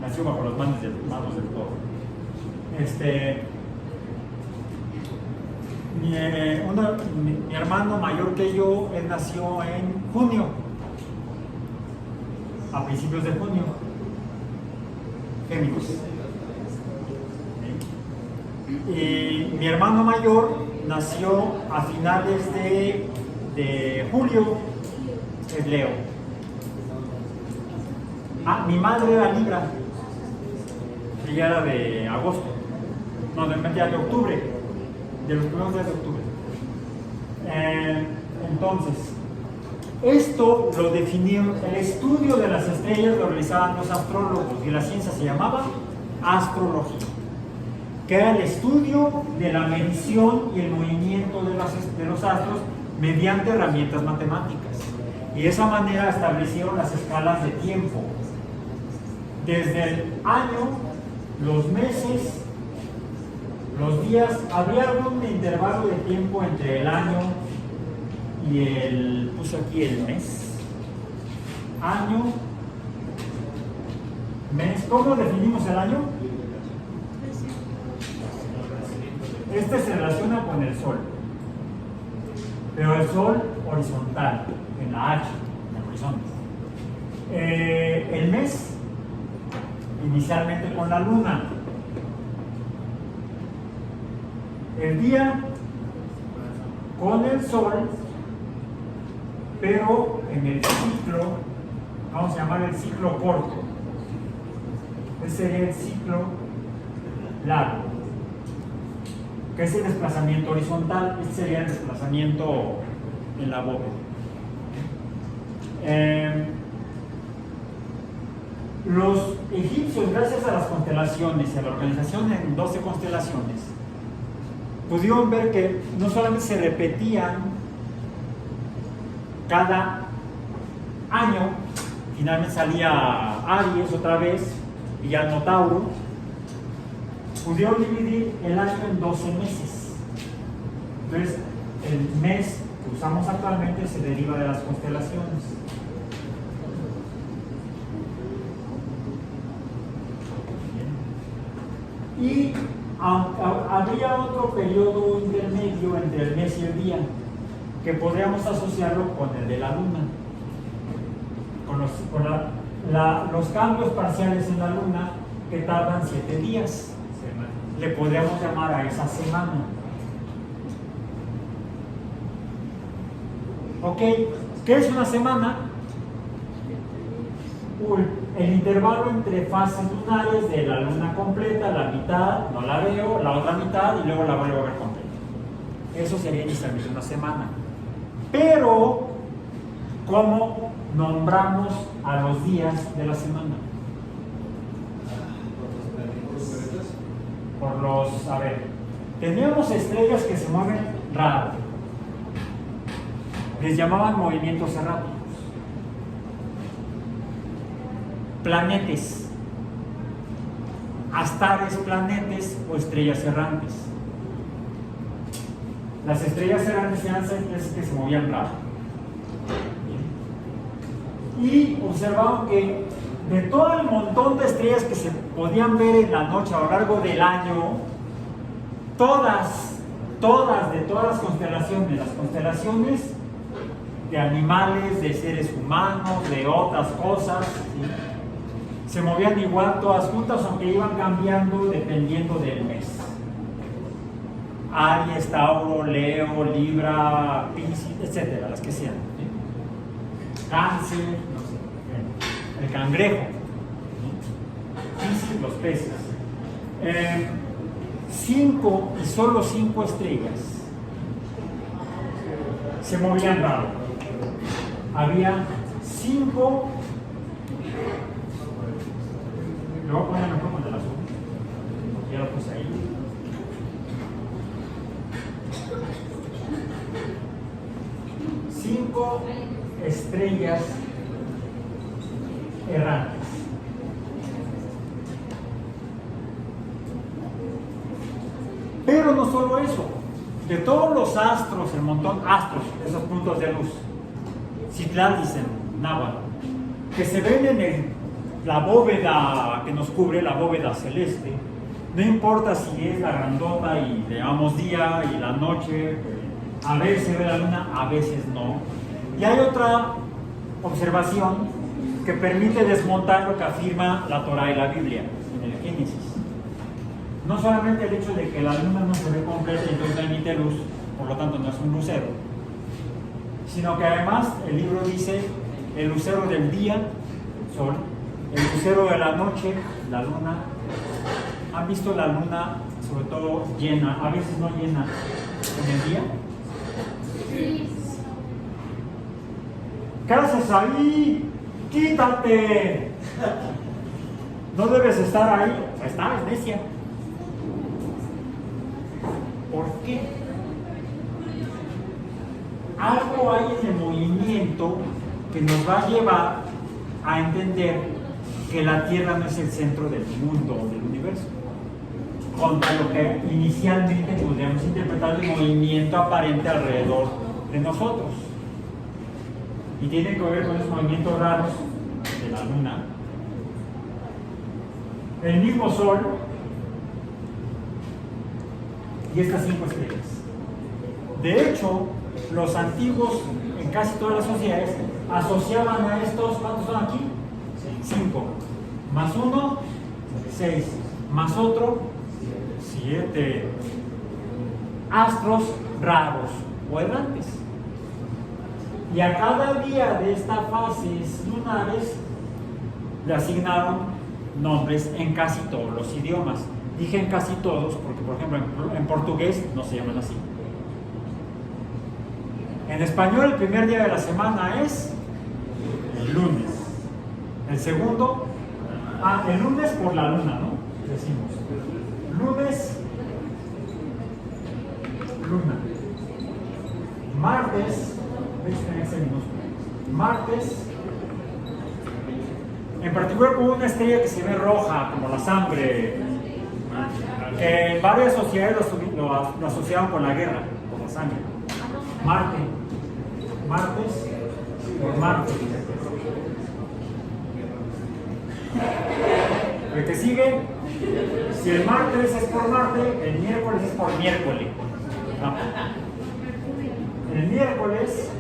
[SPEAKER 1] Nació bajo las manos del toro. Mi hermano mayor que yo, él nació en junio, a principios de junio, Géminis. Y mi hermano mayor nació a finales de julio, es Leo. Ah, mi madre era Libra, ella era de agosto, no, de octubre, de los primeros días de octubre. Entonces, esto lo definieron, el estudio de las estrellas lo realizaban los astrólogos y la ciencia se llamaba astrología, que era el estudio de la medición y el movimiento de los astros mediante herramientas matemáticas. Y de esa manera establecieron las escalas de tiempo. Desde el año, los meses, los días, había algún intervalo de tiempo entre el año y puse aquí el mes. Año, mes. ¿Cómo definimos el año? Este se relaciona con el Sol, pero el Sol horizontal, en la H, en el horizonte. El mes, inicialmente con la Luna. El día con el Sol, pero en el ciclo, vamos a llamar el ciclo corto. Ese sería el ciclo largo, que es el desplazamiento horizontal. Este sería el desplazamiento en la bóveda. Los egipcios, gracias a las constelaciones y a la organización en 12 constelaciones, pudieron ver que no solamente se repetían cada año, finalmente salía Aries otra vez y ya no Tauro, pudieron dividir el año en 12 meses. Entonces, el mes que usamos actualmente se deriva de las constelaciones. Y habría otro periodo intermedio entre el mes y el día, que podríamos asociarlo con el de la luna, con los cambios parciales en la luna que tardan 7 días. Le podríamos llamar a esa semana. Ok, ¿qué es una semana? el intervalo entre fases lunares de la luna completa, la mitad, no la veo, la otra mitad y luego la vuelvo a ver completa. Eso sería inicialmente una semana. Pero, ¿cómo nombramos a los días de la semana? Por los, a ver, teníamos estrellas que se mueven raro. Les llamaban movimientos erráticos. Planetes, astares, planetes o estrellas errantes. Las estrellas errantes eran estrellas que se movían raro. Y observaron que de todo el montón de estrellas que se podían ver en la noche a lo largo del año, todas las constelaciones de animales, de seres humanos, de otras cosas, ¿sí?, se movían igual todas juntas, aunque iban cambiando dependiendo del mes. Aries, Tauro, Leo, Libra, Piscis, etcétera, las que sean, ¿sí? Cáncer, no sé, el cangrejo, ¿sí? Piscis, los peces. 5 y solo 5 estrellas se movían raro. Había 5. Le voy a poner un poco de la azul, ya lo puse ahí. 5 estrellas errantes. Pero no solo eso, de todos los astros, el montón astros, esos puntos de luz, Citlal dicen, náhuatl, que se ven en la bóveda que nos cubre, la bóveda celeste, no importa si es la grandota y le llamamos día y la noche, a veces se ve la luna, a veces no. Y hay otra observación que permite desmontar lo que afirma la Torá y la Biblia en el Génesis. No solamente el hecho de que la luna no se ve completa y entonces no emite luz, por lo tanto no es un lucero, sino que además el libro dice el lucero del día, el sol, el lucero de la noche, la luna. ¿Han visto la luna, sobre todo llena, a veces no llena en el día?
[SPEAKER 4] Sí.
[SPEAKER 1] ¿Qué haces ahí? ¡Quítate! No debes estar ahí. Está, es necia. ¿Por qué? Algo hay en el movimiento que nos va a llevar a entender que la Tierra no es el centro del mundo o del universo, contra lo que inicialmente podríamos interpretar el movimiento aparente alrededor de nosotros. Y tiene que ver con los movimientos raros de la Luna. El mismo Sol y estas 5 estrellas. De hecho, los antiguos, en casi todas las sociedades, asociaban a estos, ¿cuántos son aquí? 5. Más 1, 6. Más otro, 7. Astros raros o errantes. Y a cada día de estas fases lunares le asignaron nombres en casi todos los idiomas. Dije en casi todos porque, por ejemplo, en portugués no se llaman así. En español, el primer día de la semana es el lunes. El segundo, el lunes por la luna, ¿no? Decimos. Lunes, luna. Martes, martes, en particular con una estrella que se ve roja, como la sangre, que en varias sociedades lo asociaban con la guerra, con la sangre. Martes por Marte. El que sigue, si el martes es por Marte, el miércoles es por miércoles. No. El miércoles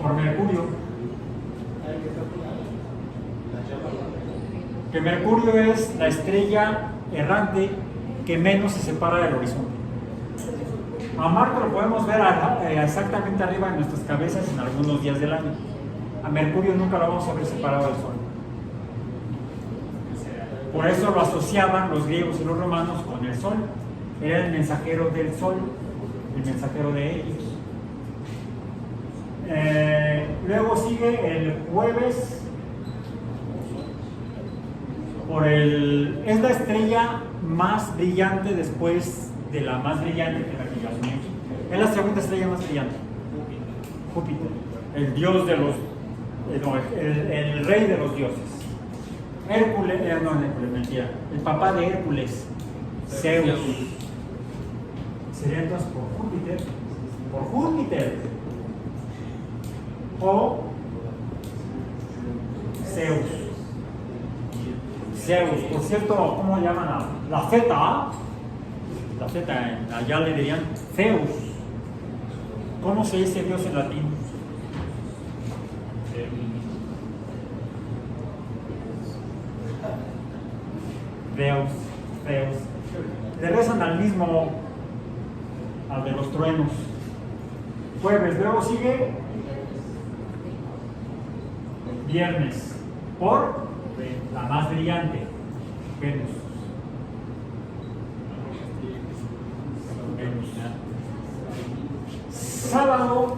[SPEAKER 1] por Mercurio. Que Mercurio es la estrella errante que menos se separa del horizonte. A Marte lo podemos ver exactamente arriba de nuestras cabezas en algunos días del año. A Mercurio nunca lo vamos a ver separado del Sol. Por eso lo asociaban los griegos y los romanos con el Sol. Era el mensajero del Sol, el mensajero de ellos. Luego sigue el jueves. Es la estrella más brillante después de la más brillante que la que ya soñé. Es la segunda estrella más brillante. Júpiter, el dios de los, el rey de los dioses. Hércules, mentira, el papá de Hércules, Zeus. Sería entonces por Júpiter, o Zeus. Zeus, por cierto, ¿cómo llaman la Z? La Z, allá le dirían Zeus. ¿Cómo se dice Dios en latín? Zeus. Le rezan al mismo, al de los truenos. Jueves, luego sigue viernes, por la más brillante, Venus. Sábado,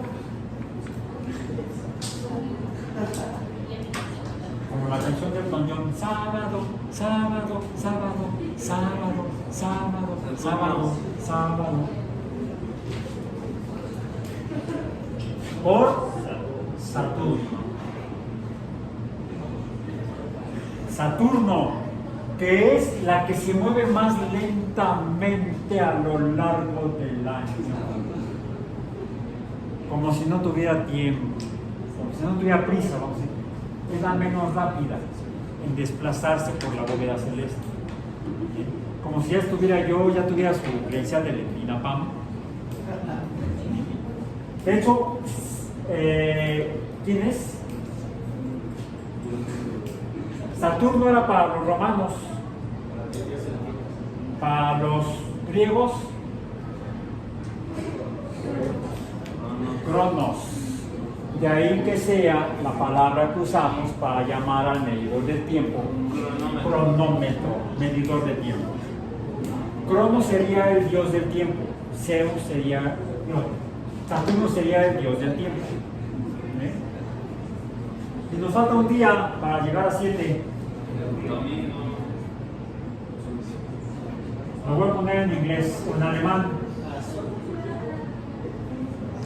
[SPEAKER 1] como la canción del Toñón, sábado, sábado, sábado, sábado, sábado, sábado, sábado. Por Saturno. Saturno, que es la que se mueve más lentamente a lo largo del año. Como si no tuviera tiempo, como si no tuviera prisa, vamos a decir. Es la menos rápida en desplazarse por la bóveda celeste. Como si ya estuviera ya tuviera su credencial del INAPAM. De hecho, ¿quién es? Saturno era para los romanos, para los griegos, Cronos. De ahí que sea la palabra que usamos para llamar al medidor del tiempo, cronómetro, medidor de tiempo. Cronos sería el dios del tiempo, Saturno sería el dios del tiempo. Y nos falta un día para llegar a 7. Lo voy a poner en inglés o en alemán.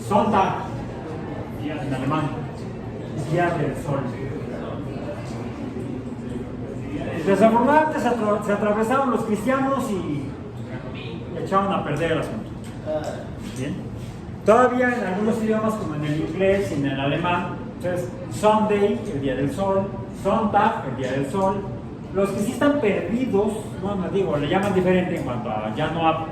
[SPEAKER 1] Sonntag, en alemán, día del sol. Desafortunadamente se atravesaron los cristianos y echaron a perder el asunto. Bien. Todavía en algunos idiomas, como en el inglés y en el alemán, entonces Sunday, el día del sol, Sonntag, el día del sol. Los que sí están perdidos, le llaman diferente en cuanto a ya no,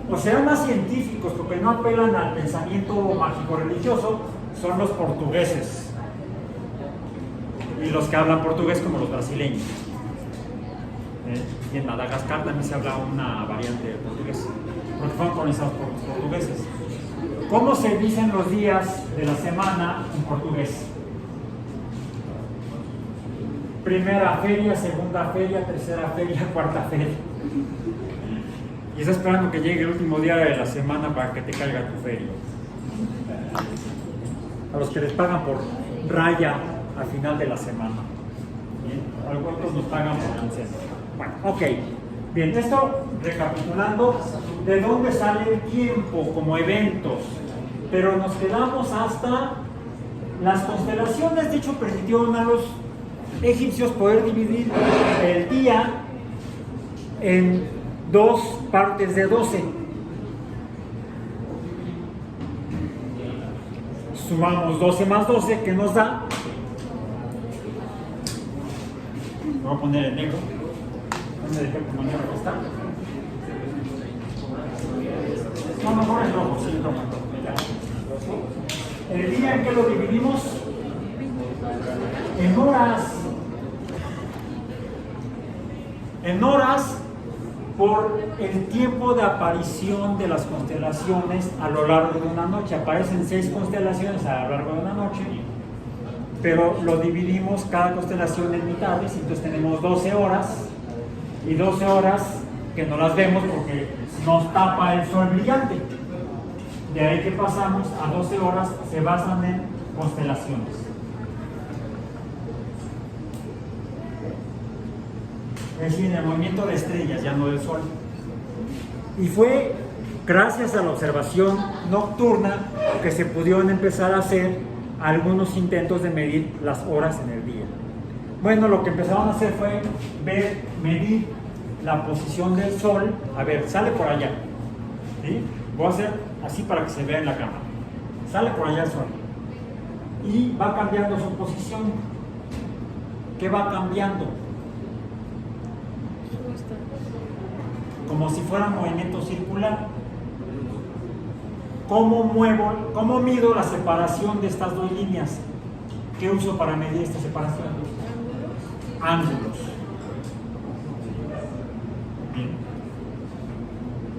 [SPEAKER 1] o serán más científicos porque no apelan al pensamiento mágico religioso, son los portugueses y los que hablan portugués como los brasileños. Y en Madagascar también se habla una variante de portugués, porque fueron colonizados por los portugueses. ¿Cómo se dicen los días de la semana en portugués? Primera feria, segunda feria, tercera feria, cuarta feria. Y está esperando que llegue el último día de la semana para que te caiga tu feria. A los que les pagan por raya al final de la semana. Bien, algunos nos pagan por quincena. Bueno, ok. Bien, esto recapitulando, ¿de dónde sale el tiempo como eventos? Pero nos quedamos hasta las constelaciones. De hecho, permitieron a los egipcios poder dividir el día en 2 partes de 12. Sumamos 12 más 12, que nos da, voy a poner en negro, ¿dónde dejé como negro que está? No, mejor es rojo, sí, rojo. El día en que lo dividimos en horas. En horas por el tiempo de aparición de las constelaciones a lo largo de una noche. Aparecen 6 constelaciones a lo largo de una noche, pero lo dividimos cada constelación en mitades, entonces tenemos 12 horas, y 12 horas que no las vemos porque nos tapa el sol brillante. De ahí que pasamos a 12 horas, se basan en constelaciones. Es decir, en el movimiento de estrellas, ya no del sol. Y fue gracias a la observación nocturna que se pudieron empezar a hacer algunos intentos de medir las horas en el día. Bueno, lo que empezaron a hacer fue medir la posición del sol. A ver, sale por allá, ¿sí? Voy a hacer así para que se vea en la cámara. Sale por allá el sol y va cambiando su posición. ¿Qué va cambiando? Como si fuera un movimiento circular. ¿Cómo mido la separación de estas dos líneas? ¿Qué uso para medir esta separación? Ángulos. Bien.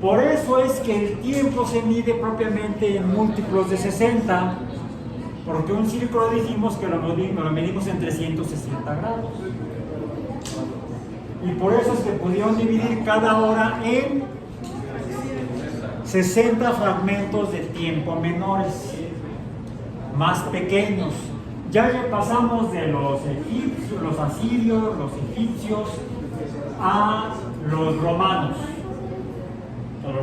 [SPEAKER 1] Por eso es que el tiempo se mide propiamente en múltiplos de 60, porque un círculo dijimos que lo medimos en 360 grados. Y por eso es que pudieron dividir cada hora en 60 fragmentos de tiempo menores, más pequeños. Ya pasamos de los egipcios, los asirios, los egipcios, a los romanos. Los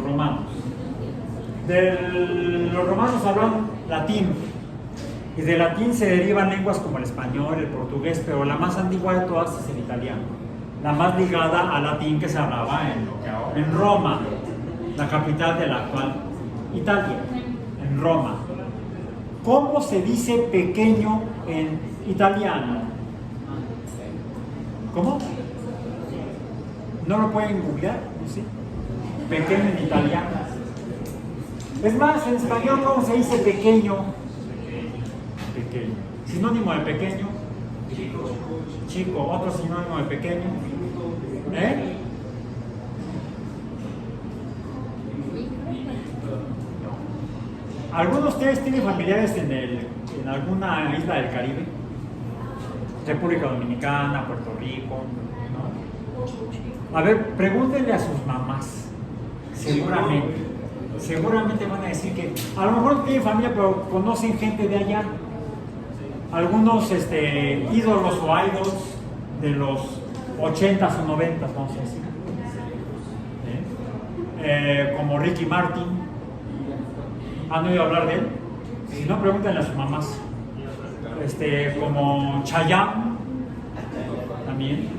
[SPEAKER 1] romanos hablan latín, y de latín se derivan lenguas como el español, el portugués, pero la más antigua de todas es el italiano. La más ligada al latín que se hablaba en Roma, la capital de la actual Italia, en Roma. ¿Cómo se dice pequeño en italiano? ¿Cómo? ¿No lo pueden googlear? ¿Sí? Pequeño en italiano. Es más, en español, ¿cómo se dice pequeño? Pequeño. Sinónimo de pequeño. Chico, otro sinónimo de pequeño. ¿Alguno de ustedes tiene familiares en alguna isla del Caribe? República Dominicana, Puerto Rico, ¿no? A ver, pregúntenle a sus mamás. Seguramente van a decir que a lo mejor no tienen familia, pero conocen gente de allá. Algunos ídolos o idols de los 80s o 90s, vamos a decir. Como Ricky Martin. ¿Han oído hablar de él? Si no, pregúntenle a sus mamás. Como Chayanne, también.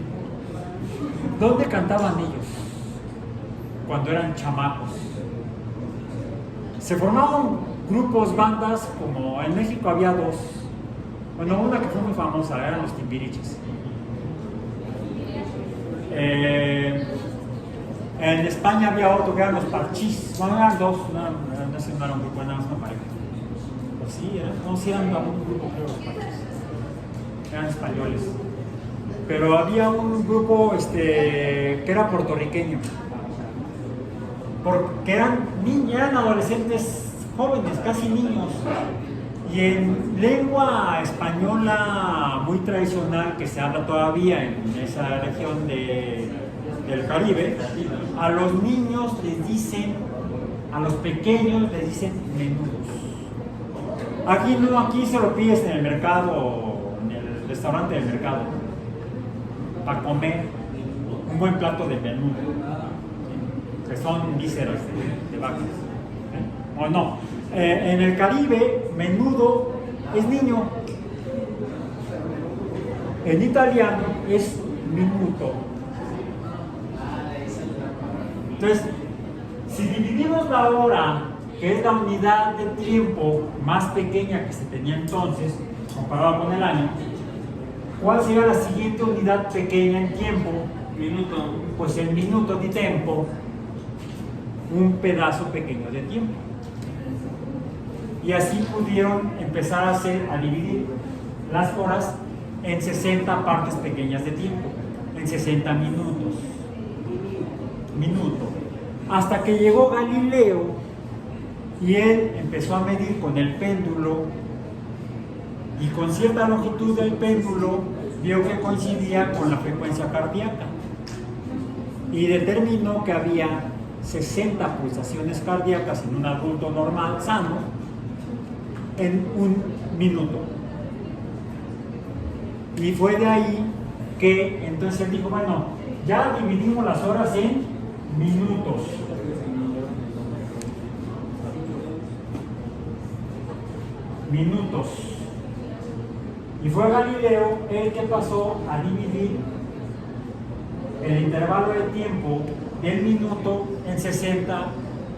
[SPEAKER 1] ¿Dónde cantaban ellos cuando eran chamacos? Se formaban grupos, bandas, como en México había dos. Bueno, una que fue muy famosa, eran los Timbiriches. En España había otro que eran los Parchís. Bueno, eran dos, no era un grupo, eran una pareja. Pues sí, eran un grupo, creo, los Parchís. Eran españoles. Pero había un grupo que era puertorriqueño. Porque eran adolescentes jóvenes, casi niños. Y en lengua española muy tradicional que se habla todavía en esa región del Caribe, a los niños les dicen, a los pequeños les dicen menudos. Aquí no, aquí se lo pides en el mercado, en el restaurante del mercado, para comer un buen plato de menudo, que son vísceras de vacas. ¿O no? En el Caribe, menudo es niño. En italiano es minuto. Entonces, si dividimos la hora, que es la unidad de tiempo más pequeña que se tenía entonces, comparado con el año, ¿cuál sería la siguiente unidad pequeña en tiempo? Minuto. Pues el minuto de tiempo, un pedazo pequeño de tiempo. Y así pudieron empezar a dividir las horas en 60 partes pequeñas de tiempo, en 60 minutos. minuto. Hasta que llegó Galileo y él empezó a medir con el péndulo y con cierta longitud del péndulo vio que coincidía con la frecuencia cardíaca y determinó que había 60 pulsaciones cardíacas en un adulto normal, sano, en un minuto. Y fue de ahí que entonces él dijo, bueno, ya dividimos las horas en minutos. Minutos. Y fue Galileo el que pasó a dividir el intervalo de tiempo del minuto en 60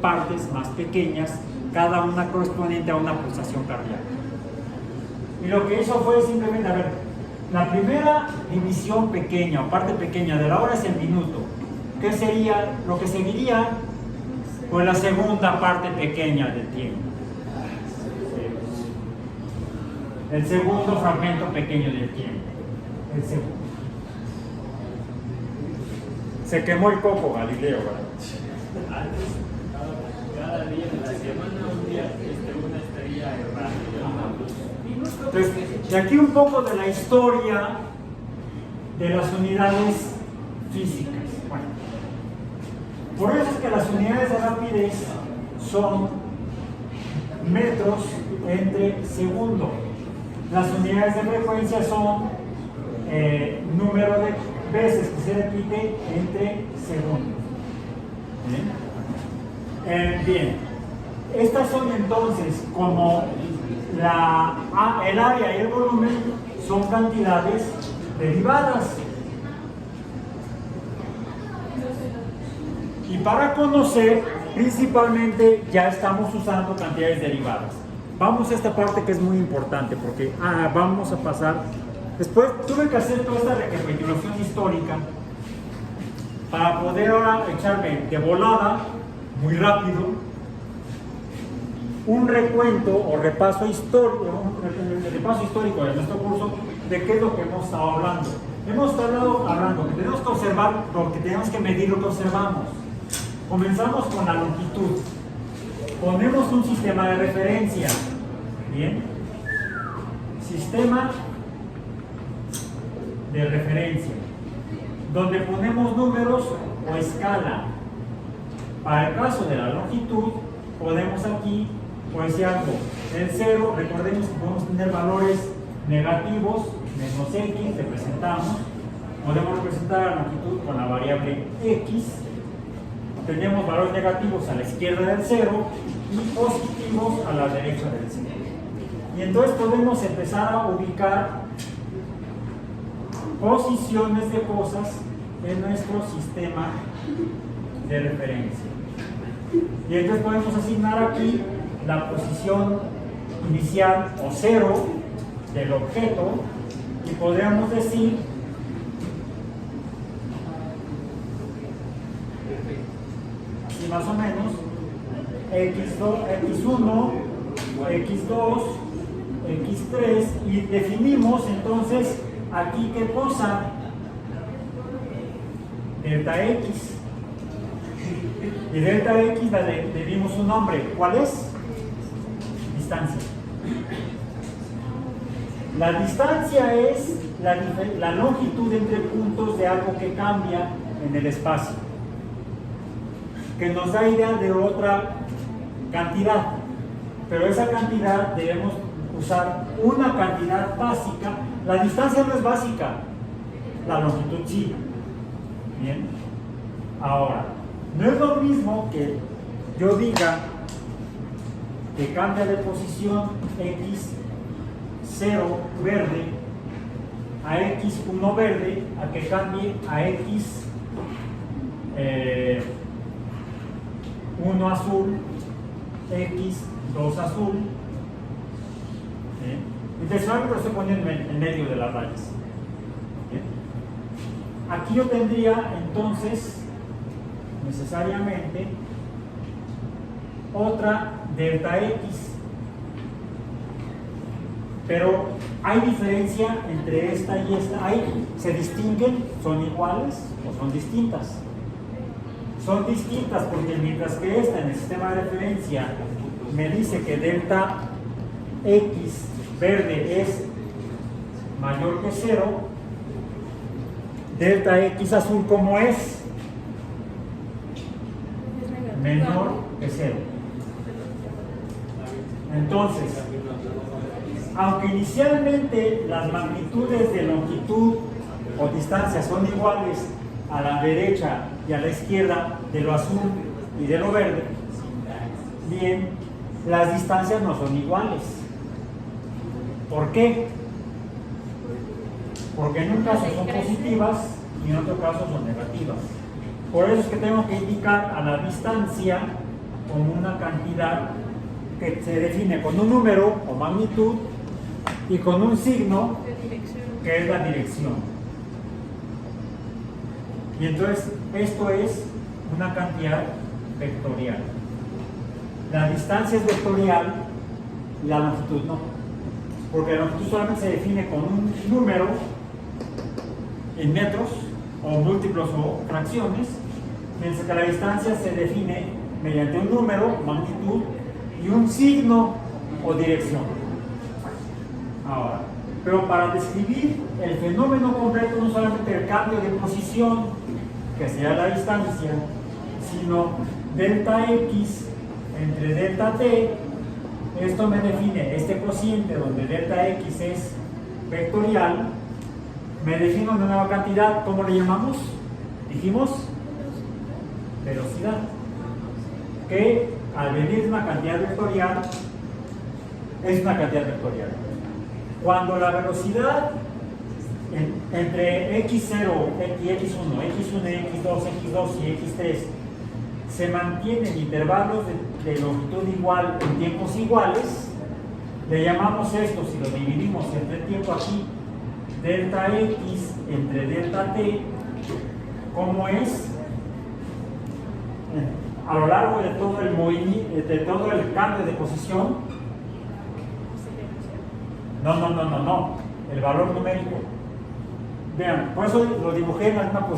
[SPEAKER 1] partes más pequeñas, cada una correspondiente a una pulsación cardíaca. Y lo que hizo fue simplemente, a ver, la primera división pequeña o parte pequeña de la hora es el minuto. ¿Qué sería lo que seguiría? Pues la segunda parte pequeña del tiempo. El segundo fragmento pequeño del tiempo. El segundo. Se quemó el coco, Galileo, ¿verdad?
[SPEAKER 3] Antes, cada día de la semana, un día una estaría errada.
[SPEAKER 1] Entonces, de aquí un poco de la historia de las unidades físicas. Bueno, por eso es que las unidades de rapidez son metros entre segundo. Las unidades de frecuencia son número de veces que se repite entre segundos. Bien, estas son entonces como el área y el volumen son cantidades derivadas. Y para conocer, principalmente ya estamos usando cantidades derivadas. Vamos a esta parte que es muy importante porque vamos a pasar. Después tuve que hacer toda esta recapitulación histórica para poder ahora echarme de volada, muy rápido, un recuento o repaso histórico de nuestro curso de qué es lo que hemos estado hablando. Hemos estado hablando que tenemos que observar lo que tenemos que medir, lo que observamos. Comenzamos con la longitud. Ponemos un sistema de referencia. Bien. Sistema de referencia. Donde ponemos números o escala. Para el caso de la longitud, podemos aquí, por decir algo, el 0, recordemos que podemos tener valores negativos, menos x, representamos. Podemos representar la longitud con la variable x. Tenemos valores negativos a la izquierda del 0 y positivos a la derecha del 0. Y entonces podemos empezar a ubicar posiciones de cosas en nuestro sistema de referencia. Y entonces podemos asignar aquí la posición inicial o 0 del objeto y podríamos decir así más o menos x1, x2, x3 y definimos entonces aquí qué cosa, delta x. Y delta x le dimos un nombre. ¿Cuál es? Distancia. La distancia es la longitud entre puntos de algo que cambia en el espacio, que nos da idea de otra cantidad, pero esa cantidad debemos usar una cantidad básica. La distancia no es básica, la longitud sí. Bien, ahora no es lo mismo que yo diga que cambia de posición x0 verde a x1 verde a que cambie a x1 azul, x2 azul. Entonces ahora lo estoy poniendo en medio de las rayas. Aquí yo tendría entonces necesariamente otra delta x, pero hay diferencia entre esta y esta. ¿Se distinguen? ¿Son iguales o son distintas? son distintas porque mientras que esta en el sistema de referencia me dice que delta X verde es mayor que 0, delta X azul como es menor que 0. Entonces, aunque inicialmente las magnitudes de longitud o distancia son iguales a la derecha y a la izquierda de lo azul y de lo verde, bien, las distancias no son iguales. ¿Por qué? Porque en un caso son positivas y en otro caso son negativas. Por eso es que tengo que indicar a la distancia como una cantidad que se define con un número o magnitud y con un signo que es la dirección. Y entonces esto es una cantidad vectorial. La distancia es vectorial, la longitud no. Porque la longitud solamente se define con un número en metros o múltiplos o fracciones, mientras que la distancia se define mediante un número, magnitud y un signo o dirección. Ahora, pero para describir el fenómeno completo, no solamente el cambio de posición, que sea la distancia, sino delta X entre delta T, esto me define este cociente donde delta X es vectorial, me define una nueva cantidad, ¿cómo le llamamos? Dijimos velocidad, que al venir una cantidad vectorial es una cantidad vectorial. Cuando la velocidad entre x0 y x1, x1, x2, x2 y x3 se mantienen en intervalos de longitud igual en tiempos iguales, le llamamos esto, si lo dividimos entre el tiempo aquí, delta x entre delta t, ¿cómo es? A lo largo de todo el movimiento, de todo el cambio de posición. No, el valor numérico. Vean, por eso lo dibujé en la misma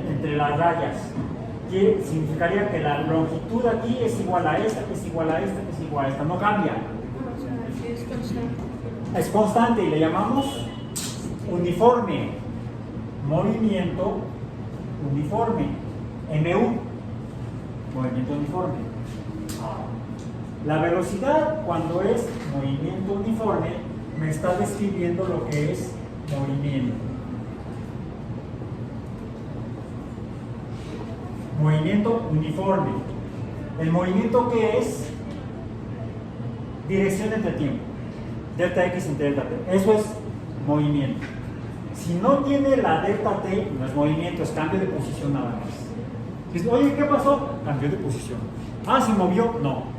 [SPEAKER 1] entre las rayas, que significaría que la longitud aquí es igual a esta, que es igual a esta, que es igual a esta, no cambia. Es constante y le llamamos uniforme, movimiento uniforme, MU, movimiento uniforme. La velocidad, cuando es movimiento uniforme, me está describiendo lo que es movimiento. Movimiento uniforme. El movimiento que es dirección entre tiempo, delta X entre delta T. Eso es movimiento. Si no tiene la delta T, no es movimiento, es cambio de posición nada más. Dices, oye, ¿qué pasó? Cambió de posición. Ah, ¿se movió? No.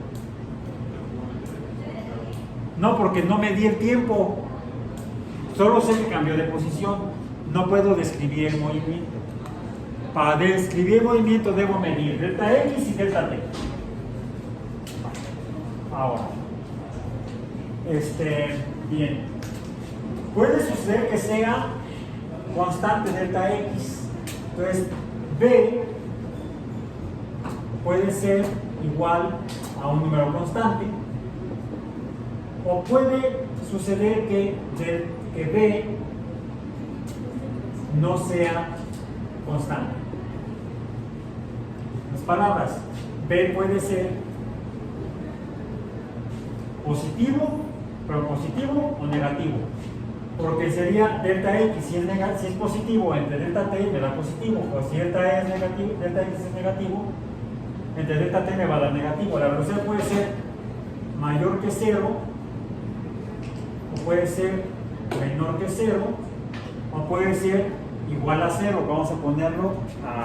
[SPEAKER 1] No, porque no medí el tiempo. Solo sé que cambió de posición. No puedo describir el movimiento. Para describir el movimiento debo medir delta X y delta T. Ahora, bien. Puede suceder que sea constante delta X. Entonces, B puede ser igual a un número constante. O puede suceder que B no sea constante. En las palabras, B puede ser positivo, pero positivo o negativo. Porque sería delta X, si es positivo entre delta T me da positivo, o si delta X es negativo, entre delta T me va a dar negativo. La velocidad puede ser mayor que 0, o puede ser menor que 0, o puede ser igual a 0. Vamos a ponerlo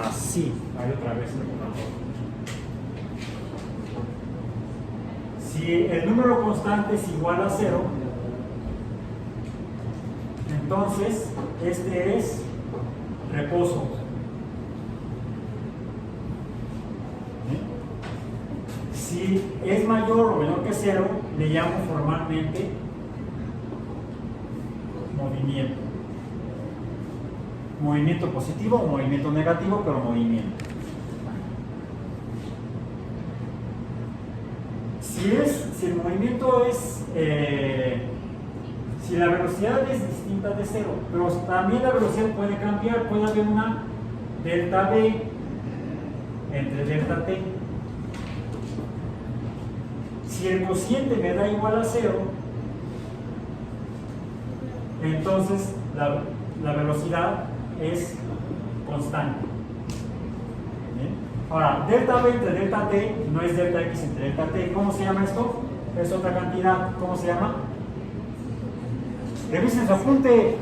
[SPEAKER 1] así. Ahí otra vez. Si el número constante es igual a 0, entonces este es reposo. Si es mayor o menor que 0, le llamo formalmente movimiento. Movimiento positivo o movimiento negativo, pero movimiento. Si el movimiento es, si la velocidad es distinta de cero, pero también la velocidad puede cambiar, puede haber una delta V entre delta T. Si el cociente me da igual a cero, entonces la velocidad es constante. ¿Bien? Ahora, delta V entre delta T no es delta X entre delta T. ¿Cómo se llama esto? Es otra cantidad. ¿Cómo se llama? Revisen su apunte.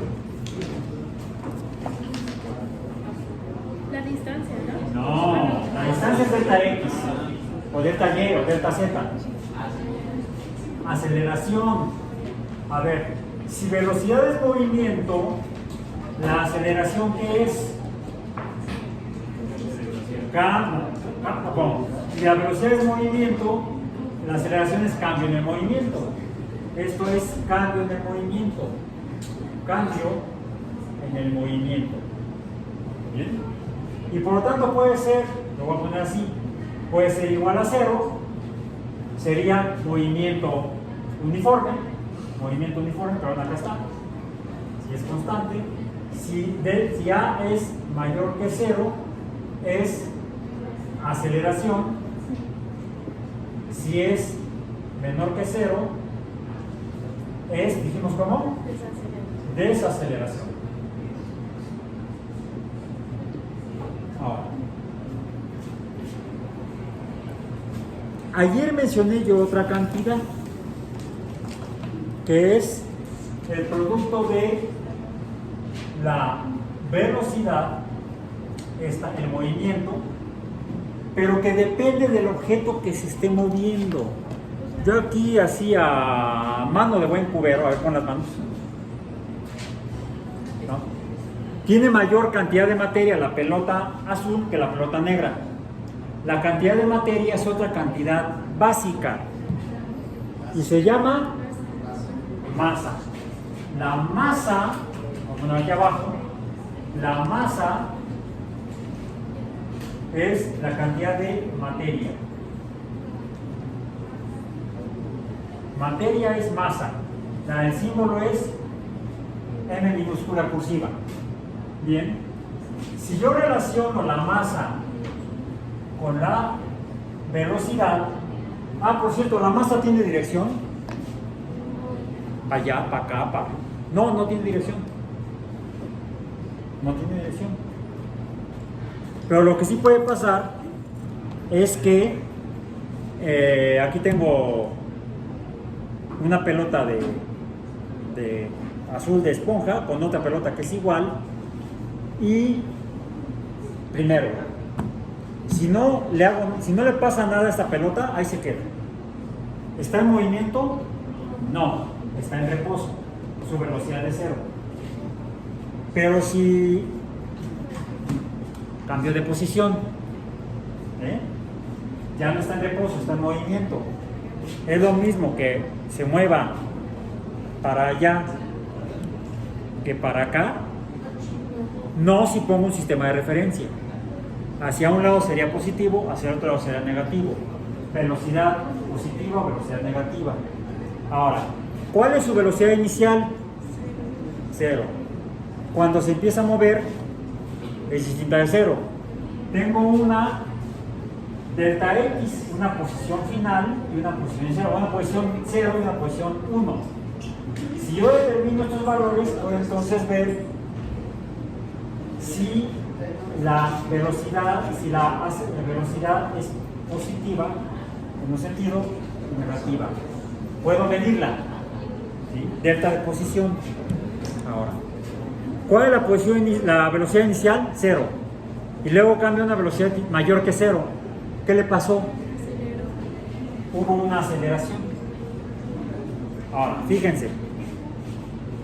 [SPEAKER 4] La distancia, ¿no?
[SPEAKER 1] No, la distancia es delta X, o delta Y, o delta Z. Aceleración. A ver, si velocidad es movimiento, la aceleración ¿qué es? Si la velocidad es movimiento, la aceleración es cambio en el movimiento. Esto es cambio en el movimiento. Cambio en el movimiento. ¿Bien? Y por lo tanto puede ser, lo voy a poner así, puede ser igual a cero, sería movimiento uniforme, pero acá está, si es constante. Si A es mayor que cero, es aceleración. Si es menor que cero, es, dijimos ¿cómo? Desaceleración. Ahora, ayer mencioné yo otra cantidad, que es el producto de la velocidad, el movimiento, pero que depende del objeto que se esté moviendo. Yo aquí así a mano de buen cubero, a ver, pon las manos. ¿No? Tiene mayor cantidad de materia la pelota azul que la pelota negra. La cantidad de materia es otra cantidad básica y se llama masa. La masa, como aquí abajo, la masa es la cantidad de materia. Materia es masa. El símbolo es M minúscula cursiva. Bien. Si yo relaciono la masa con la velocidad, por cierto, la masa tiene dirección. Para allá, para acá, para. No tiene dirección. No tiene dirección. Pero lo que sí puede pasar es que aquí tengo una pelota de azul de esponja con otra pelota que es igual, y primero, si no le pasa nada a esta pelota, ahí se queda. ¿Está en movimiento? No, está en reposo, su velocidad es cero. Pero si cambio de posición, ya no está en reposo, está en movimiento. Es lo mismo que se mueva para allá que para acá, no si pongo un sistema de referencia. Hacia un lado sería positivo, hacia el otro lado sería negativo. Velocidad positiva, velocidad negativa. Ahora, ¿cuál es su velocidad inicial? Cero. Cuando se empieza a mover, es distinta de cero. Tengo una delta X, una posición final y una posición inicial, una posición 0 y una posición 1. Si yo determino estos valores, puedo entonces ver si la velocidad es positiva en un sentido y negativa. Puedo medirla, ¿sí? Delta de posición. Ahora, ¿cuál es la velocidad inicial? 0. Y luego cambia a una velocidad mayor que 0. ¿Qué le pasó? Hubo una aceleración. Ahora, fíjense.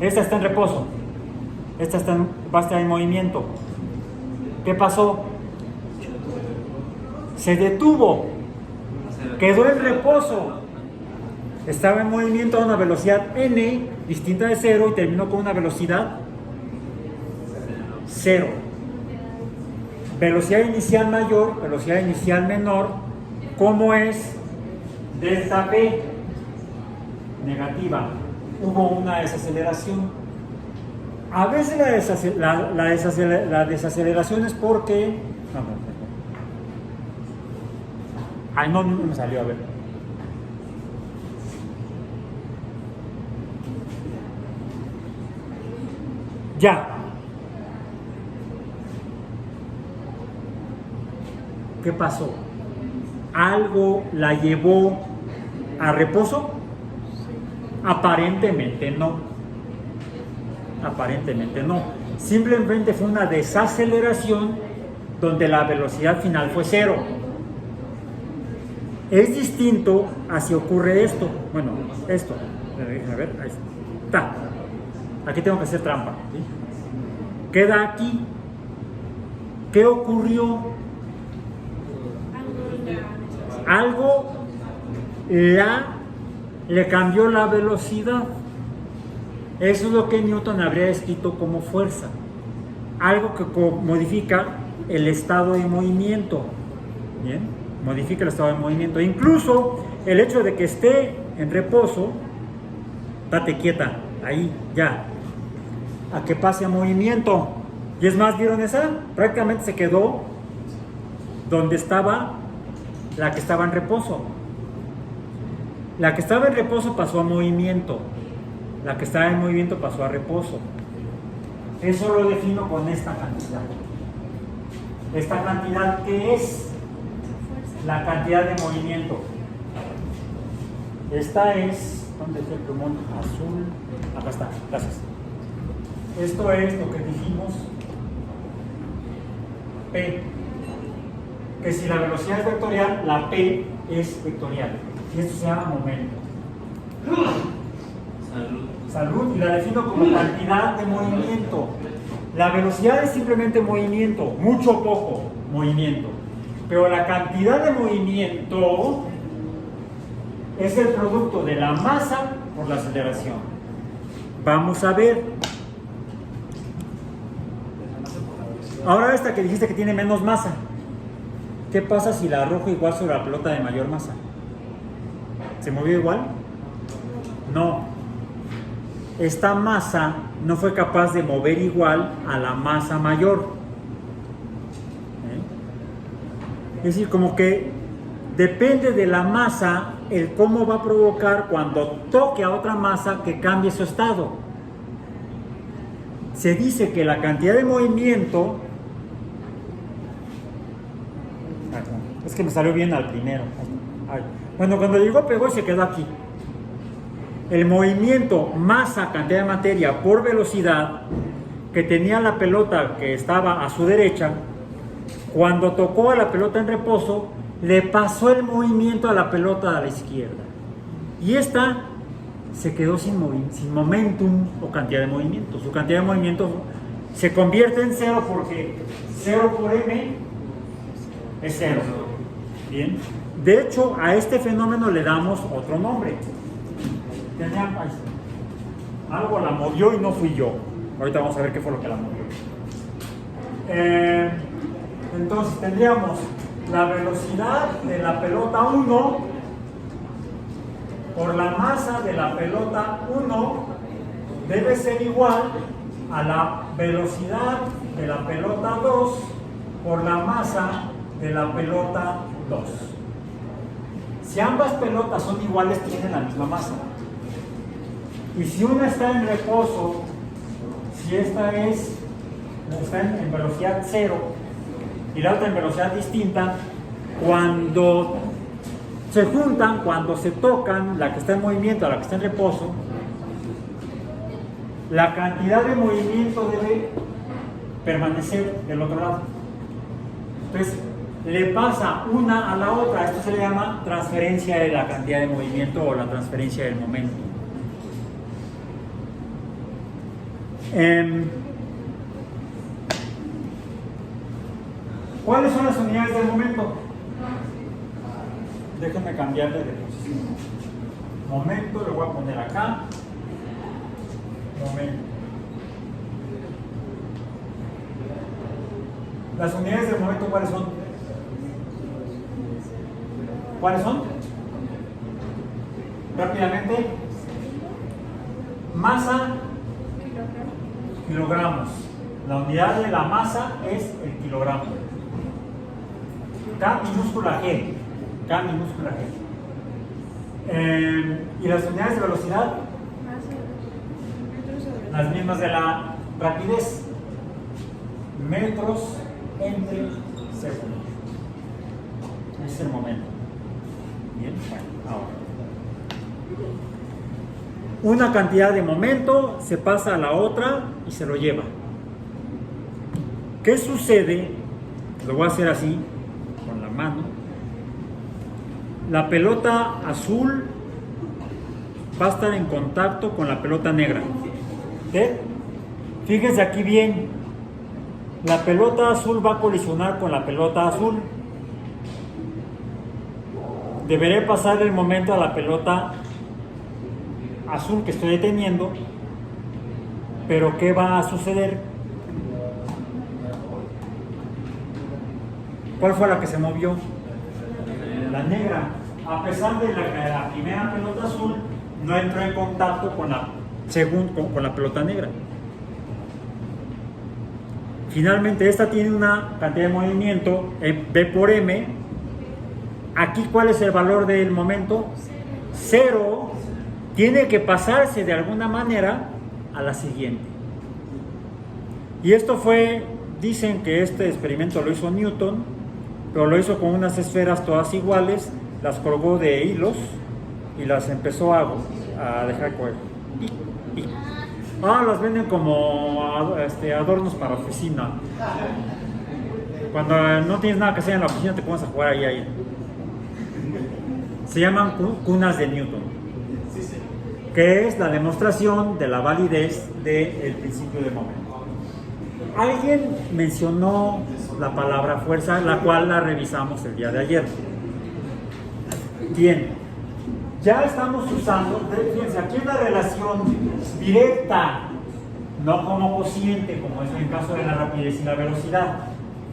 [SPEAKER 1] Esta está en reposo. Esta va a estar en movimiento. ¿Qué pasó? Se detuvo. Quedó en reposo. Estaba en movimiento a una velocidad n distinta de 0 y terminó con una velocidad 0. Velocidad inicial mayor, velocidad inicial menor. ¿Cómo es? delta P negativa, hubo una desaceleración. A veces la desaceleración es porque... Ay, no me salió, a ver. Ya. ¿Qué pasó? ¿Algo la llevó a reposo? Aparentemente no. Aparentemente no. Simplemente fue una desaceleración donde la velocidad final fue 0. Es distinto a si ocurre esto. Bueno, esto. A ver, ahí está. Aquí tengo que hacer trampa. ¿Sí? Queda aquí. ¿Qué ocurrió? Algo le cambió la velocidad. Eso es lo que Newton habría escrito como fuerza. Algo que modifica el estado de movimiento. ¿Bien? Modifica el estado de movimiento. Incluso el hecho de que esté en reposo, date quieta, ahí, ya, a que pase a movimiento. Y es más, ¿vieron esa? Prácticamente se quedó donde estaba la que estaba en reposo. La que estaba en reposo pasó a movimiento. La que estaba en movimiento pasó a reposo. Eso lo defino con esta cantidad. ¿Esta cantidad qué es? La cantidad de movimiento. Esta es... ¿Dónde está el plumón azul? Acá está, gracias. Esto es lo que dijimos P. Que si la velocidad es vectorial, la P es vectorial. Y esto se llama momento. Salud. Y la defino como cantidad de movimiento. La velocidad es simplemente movimiento, mucho o poco movimiento. Pero la cantidad de movimiento es el producto de la masa por la aceleración. Vamos a ver. Ahora esta que dijiste que tiene menos masa. ¿Qué pasa si la arrojo igual sobre la pelota de mayor masa? ¿Se movió igual? No. Esta masa no fue capaz de mover igual a la masa mayor. Es decir, como que depende de la masa el cómo va a provocar cuando toque a otra masa que cambie su estado. Se dice que la cantidad de movimiento... Es que me salió bien al primero. Ay. Bueno, cuando llegó pegó y se quedó aquí. El movimiento masa cantidad de materia por velocidad que tenía la pelota que estaba a su derecha, cuando tocó a la pelota en reposo, le pasó el movimiento a la pelota a la izquierda. Y esta se quedó sin momentum o cantidad de movimiento. Su cantidad de movimiento se convierte en 0 porque 0 por m es 0. Bien. De hecho, a este fenómeno le damos otro nombre. Algo la movió y no fui yo. Ahorita vamos a ver qué fue lo que la movió. Entonces tendríamos la velocidad de la pelota 1 por la masa de la pelota 1 debe ser igual a la velocidad de la pelota 2 por la masa de la pelota 2. Si ambas pelotas son iguales, tienen la misma masa. Y si una está en reposo, si esta está en velocidad 0 y la otra en velocidad distinta, cuando se juntan, cuando se tocan, la que está en movimiento a la que está en reposo, la cantidad de movimiento debe permanecer del otro lado. Entonces, le pasa una a la otra. Esto se le llama transferencia de la cantidad de movimiento o la transferencia del momento. ¿Cuáles son las unidades del momento? Déjenme cambiarle de posición. Momento, le voy a poner acá. Momento. Las unidades del momento, ¿cuáles son? ¿Cuáles son? rápidamente. Masa, kilogramos. La unidad de la masa es el kilogramo. K minúscula G. K minúscula G. ¿Y las unidades de velocidad? Las mismas de la rapidez. Metros entre segundos. Ese es el momento. Bien, bueno, ahora. Una cantidad de momento se pasa a la otra y se lo lleva. ¿Qué sucede? Lo voy a hacer así, con la mano. La pelota azul va a estar en contacto con la pelota negra. ¿Sí? Fíjense aquí bien. La pelota azul va a colisionar con la pelota azul. Deberé pasar el momento a la pelota azul que estoy deteniendo, pero ¿qué va a suceder? ¿Cuál fue la que se movió? La negra. A pesar de que la primera pelota azul no entró en contacto con la pelota negra. Finalmente esta tiene una cantidad de movimiento B por M. Aquí, ¿cuál es el valor del momento? 0. Tiene que pasarse de alguna manera a la siguiente. Y esto fue, dicen que este experimento lo hizo Newton, pero lo hizo con unas esferas todas iguales, las colgó de hilos y las empezó a dejar correr. Las venden como adornos para oficina. Cuando no tienes nada que hacer en la oficina te pones a jugar ahí. Se llaman cunas de Newton, que es la demostración de la validez del principio de momento. Alguien mencionó la palabra fuerza, la cual la revisamos el día de ayer. Bien, ya estamos usando, fíjense, aquí una relación directa, no como cociente, como es en el caso de la rapidez y la velocidad.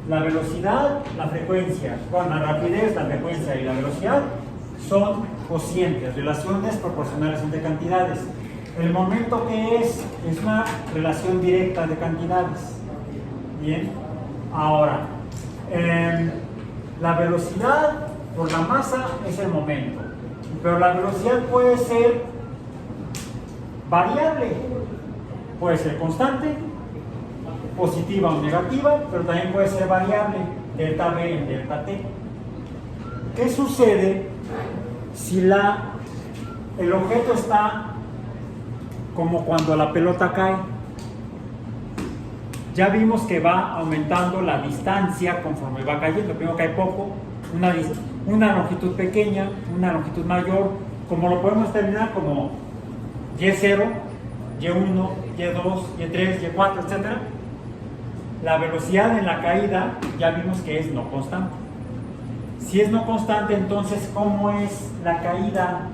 [SPEAKER 1] La velocidad, la frecuencia, con la rapidez, la frecuencia y la velocidad son cocientes, relaciones proporcionales entre cantidades. El momento que es una relación directa de cantidades. Bien, ahora, la velocidad por la masa es el momento, pero la velocidad puede ser variable, puede ser constante, positiva o negativa, pero también puede ser variable, delta V en delta T. ¿Qué sucede si el objeto está como cuando la pelota cae? Ya vimos que va aumentando la distancia conforme va cayendo. Primero cae poco, una longitud pequeña, una longitud mayor, como lo podemos terminar como Y0, Y1, Y2, Y3, Y4, etc. La velocidad en la caída ya vimos que es no constante. Si es no constante, entonces, ¿cómo es la caída?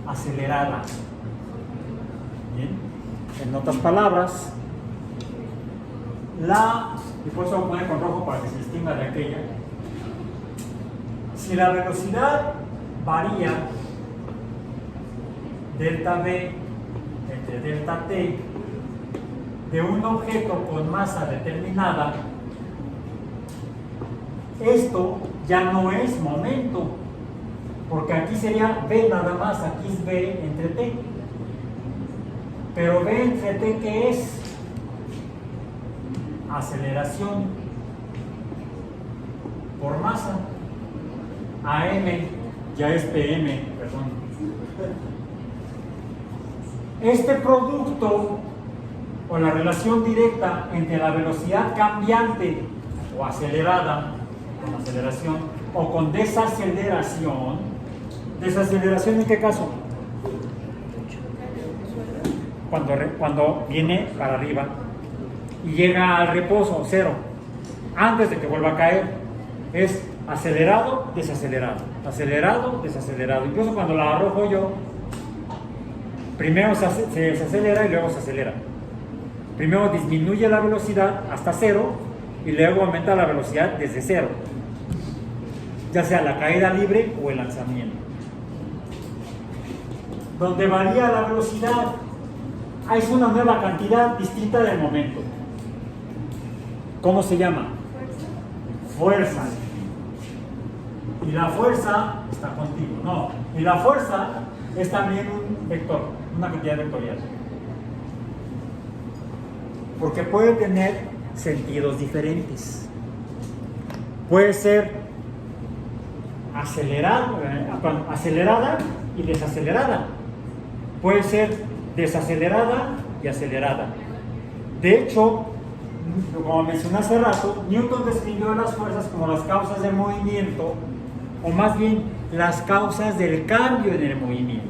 [SPEAKER 1] Acelerada. Bien. En otras palabras, y por eso voy a poner con rojo para que se distinga de aquella. Si la velocidad varía delta V entre delta T de un objeto con masa determinada, esto ya no es momento, porque aquí sería V nada más, aquí es V entre T. Pero V entre T, ¿qué es? Aceleración por masa. AM ya es PM, perdón. Este producto o la relación directa entre la velocidad cambiante o acelerada con aceleración o con desaceleración. ¿Desaceleración en qué caso? Cuando viene para arriba y llega al reposo, 0, antes de que vuelva a caer. Es acelerado, desacelerado, acelerado, desacelerado. Incluso cuando la arrojo yo, primero se desacelera y luego se acelera. Primero disminuye la velocidad hasta 0 y luego aumenta la velocidad desde 0, ya sea la caída libre o el lanzamiento. donde varía la velocidad, es una nueva cantidad distinta del momento. ¿Cómo se llama? Fuerza. Y la fuerza está contigo. No, y la fuerza es también un vector, una cantidad vectorial. Porque puede tener sentidos diferentes. Puede ser acelerada y desacelerada. Puede ser desacelerada y acelerada. De hecho, como mencioné hace rato, Newton describió las fuerzas como las causas del movimiento, o más bien las causas del cambio en el movimiento.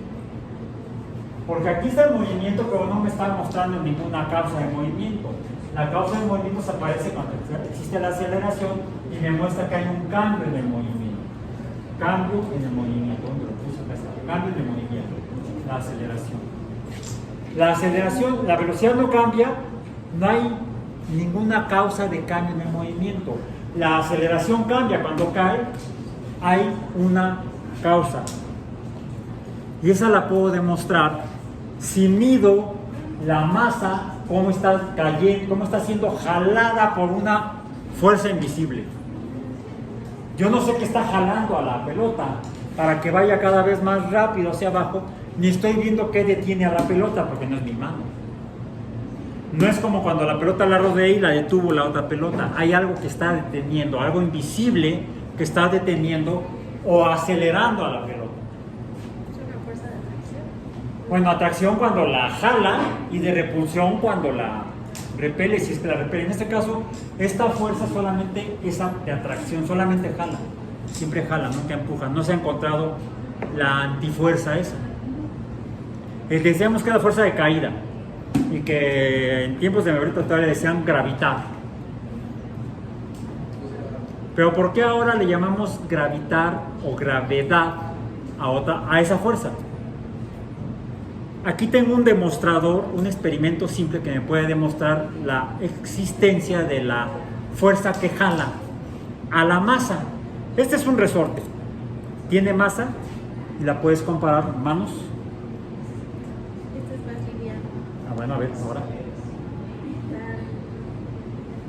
[SPEAKER 1] Porque aquí está el movimiento, pero no me está mostrando ninguna causa de movimiento. La causa del movimiento se aparece cuando existe la aceleración y me muestra que hay un cambio en el movimiento. Cambio en el movimiento. ¿Dónde lo puse? Acá está. Cambio en el movimiento. La aceleración. La aceleración, la velocidad no cambia, no hay ninguna causa de cambio en el movimiento. La aceleración cambia cuando cae, hay una causa. Y esa la puedo demostrar si mido la masa, cómo está cayendo, cómo está siendo jalada por una fuerza invisible. Yo no sé qué está jalando a la pelota para que vaya cada vez más rápido hacia abajo, ni estoy viendo qué detiene a la pelota porque no es mi mano. No es como cuando la pelota la rodeé y la detuvo la otra pelota. Hay algo que está deteniendo, algo invisible que está deteniendo o acelerando a la pelota.
[SPEAKER 4] ¿Es una fuerza de atracción?
[SPEAKER 1] Bueno, atracción cuando la jala y de repulsión cuando la repele, si es que la repele. En este caso, esta fuerza solamente, esa de atracción, solamente jala. Siempre jala, nunca empuja. No se ha encontrado la antifuerza esa. Decíamos que era fuerza de caída y que en tiempos de Mebrito todavía decían gravitar. Pero ¿por qué ahora le llamamos gravitar o gravedad a esa fuerza? Aquí tengo un demostrador, un experimento simple que me puede demostrar la existencia de la fuerza que jala a la masa. Este es un resorte, tiene masa y la puedes comparar, manos.
[SPEAKER 4] Este es más liviano.
[SPEAKER 1] Bueno, a ver, ahora.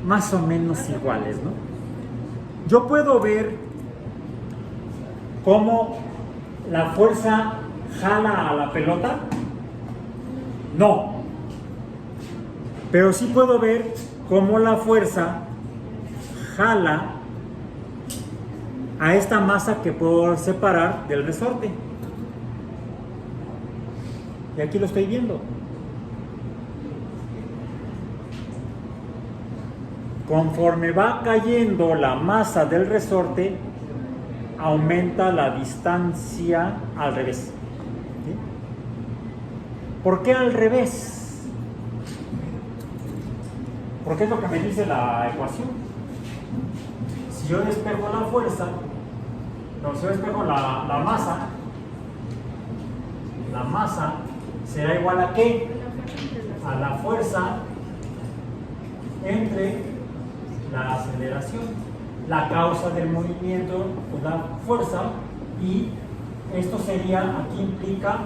[SPEAKER 1] Más o menos iguales, ¿no? Yo puedo ver cómo la fuerza jala a la pelota. No. Pero sí puedo ver cómo la fuerza jala a esta masa que puedo separar del resorte. Y aquí lo estoy viendo. Conforme va cayendo la masa del resorte, aumenta la distancia al revés. ¿Sí? ¿Por qué al revés? Porque es lo que me dice la ecuación. Si yo despejo la fuerza, si yo despejo la masa será igual a ¿qué? A la fuerza entre la aceleración, la causa del movimiento, pues la fuerza, y esto sería, aquí implica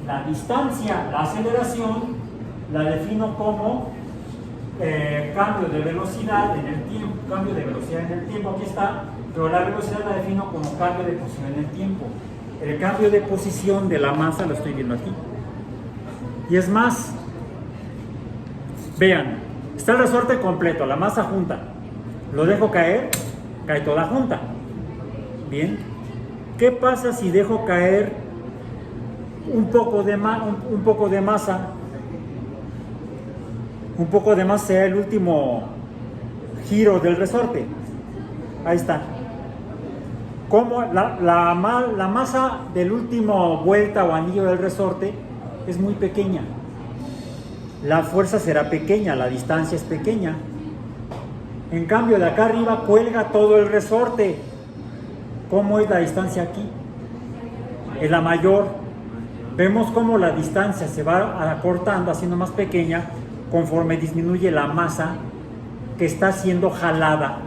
[SPEAKER 1] la distancia, la aceleración, la defino como cambio de velocidad en el tiempo, cambio de velocidad en el tiempo, aquí está, pero la velocidad la defino como cambio de posición en el tiempo. El cambio de posición de la masa lo estoy viendo aquí. Y es más, vean, está el resorte completo, la masa junta. Lo dejo caer, cae toda junta. Bien, ¿qué pasa si dejo caer un poco de masa? Un poco de masa sea el último giro del resorte. Ahí está. Como la masa del último vuelta o anillo del resorte es muy pequeña. La fuerza será pequeña, la distancia es pequeña. En cambio, de acá arriba cuelga todo el resorte. ¿Cómo es la distancia aquí? Es la mayor. Vemos cómo la distancia se va acortando, haciendo más pequeña, conforme disminuye la masa que está siendo jalada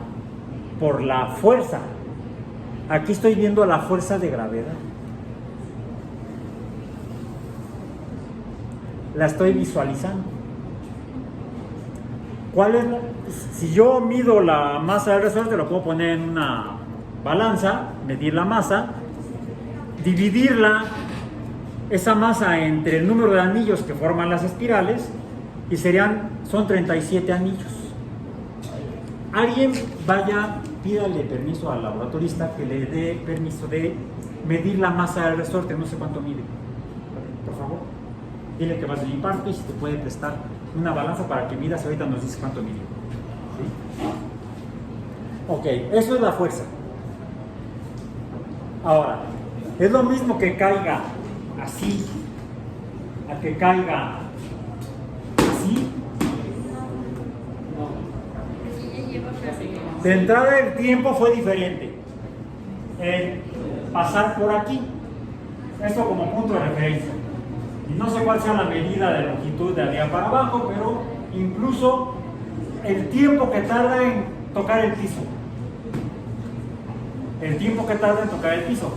[SPEAKER 1] por la fuerza. Aquí estoy viendo la fuerza de gravedad. la estoy visualizando. ¿Cuál es si yo mido la masa del resorte, lo puedo poner en una balanza, medir la masa, dividirla, esa masa entre el número de anillos que forman las espirales, y son 37 anillos. Alguien vaya, pídale permiso al laboratorista que le dé permiso de medir la masa del resorte, no sé cuánto mide. Por favor, dile que vas a infarto y si te puede prestar una balanza para que midas, ahorita nos dice cuánto mide. ¿Sí? Ok, eso es la fuerza. Ahora, es lo mismo que caiga así, a que caiga así. De entrada el tiempo fue diferente. Pasar por aquí. Esto como punto de referencia. Y no sé cuál sea la medida de longitud de arriba para abajo, pero incluso el tiempo que tarda en tocar el piso. El tiempo que tarda en tocar el piso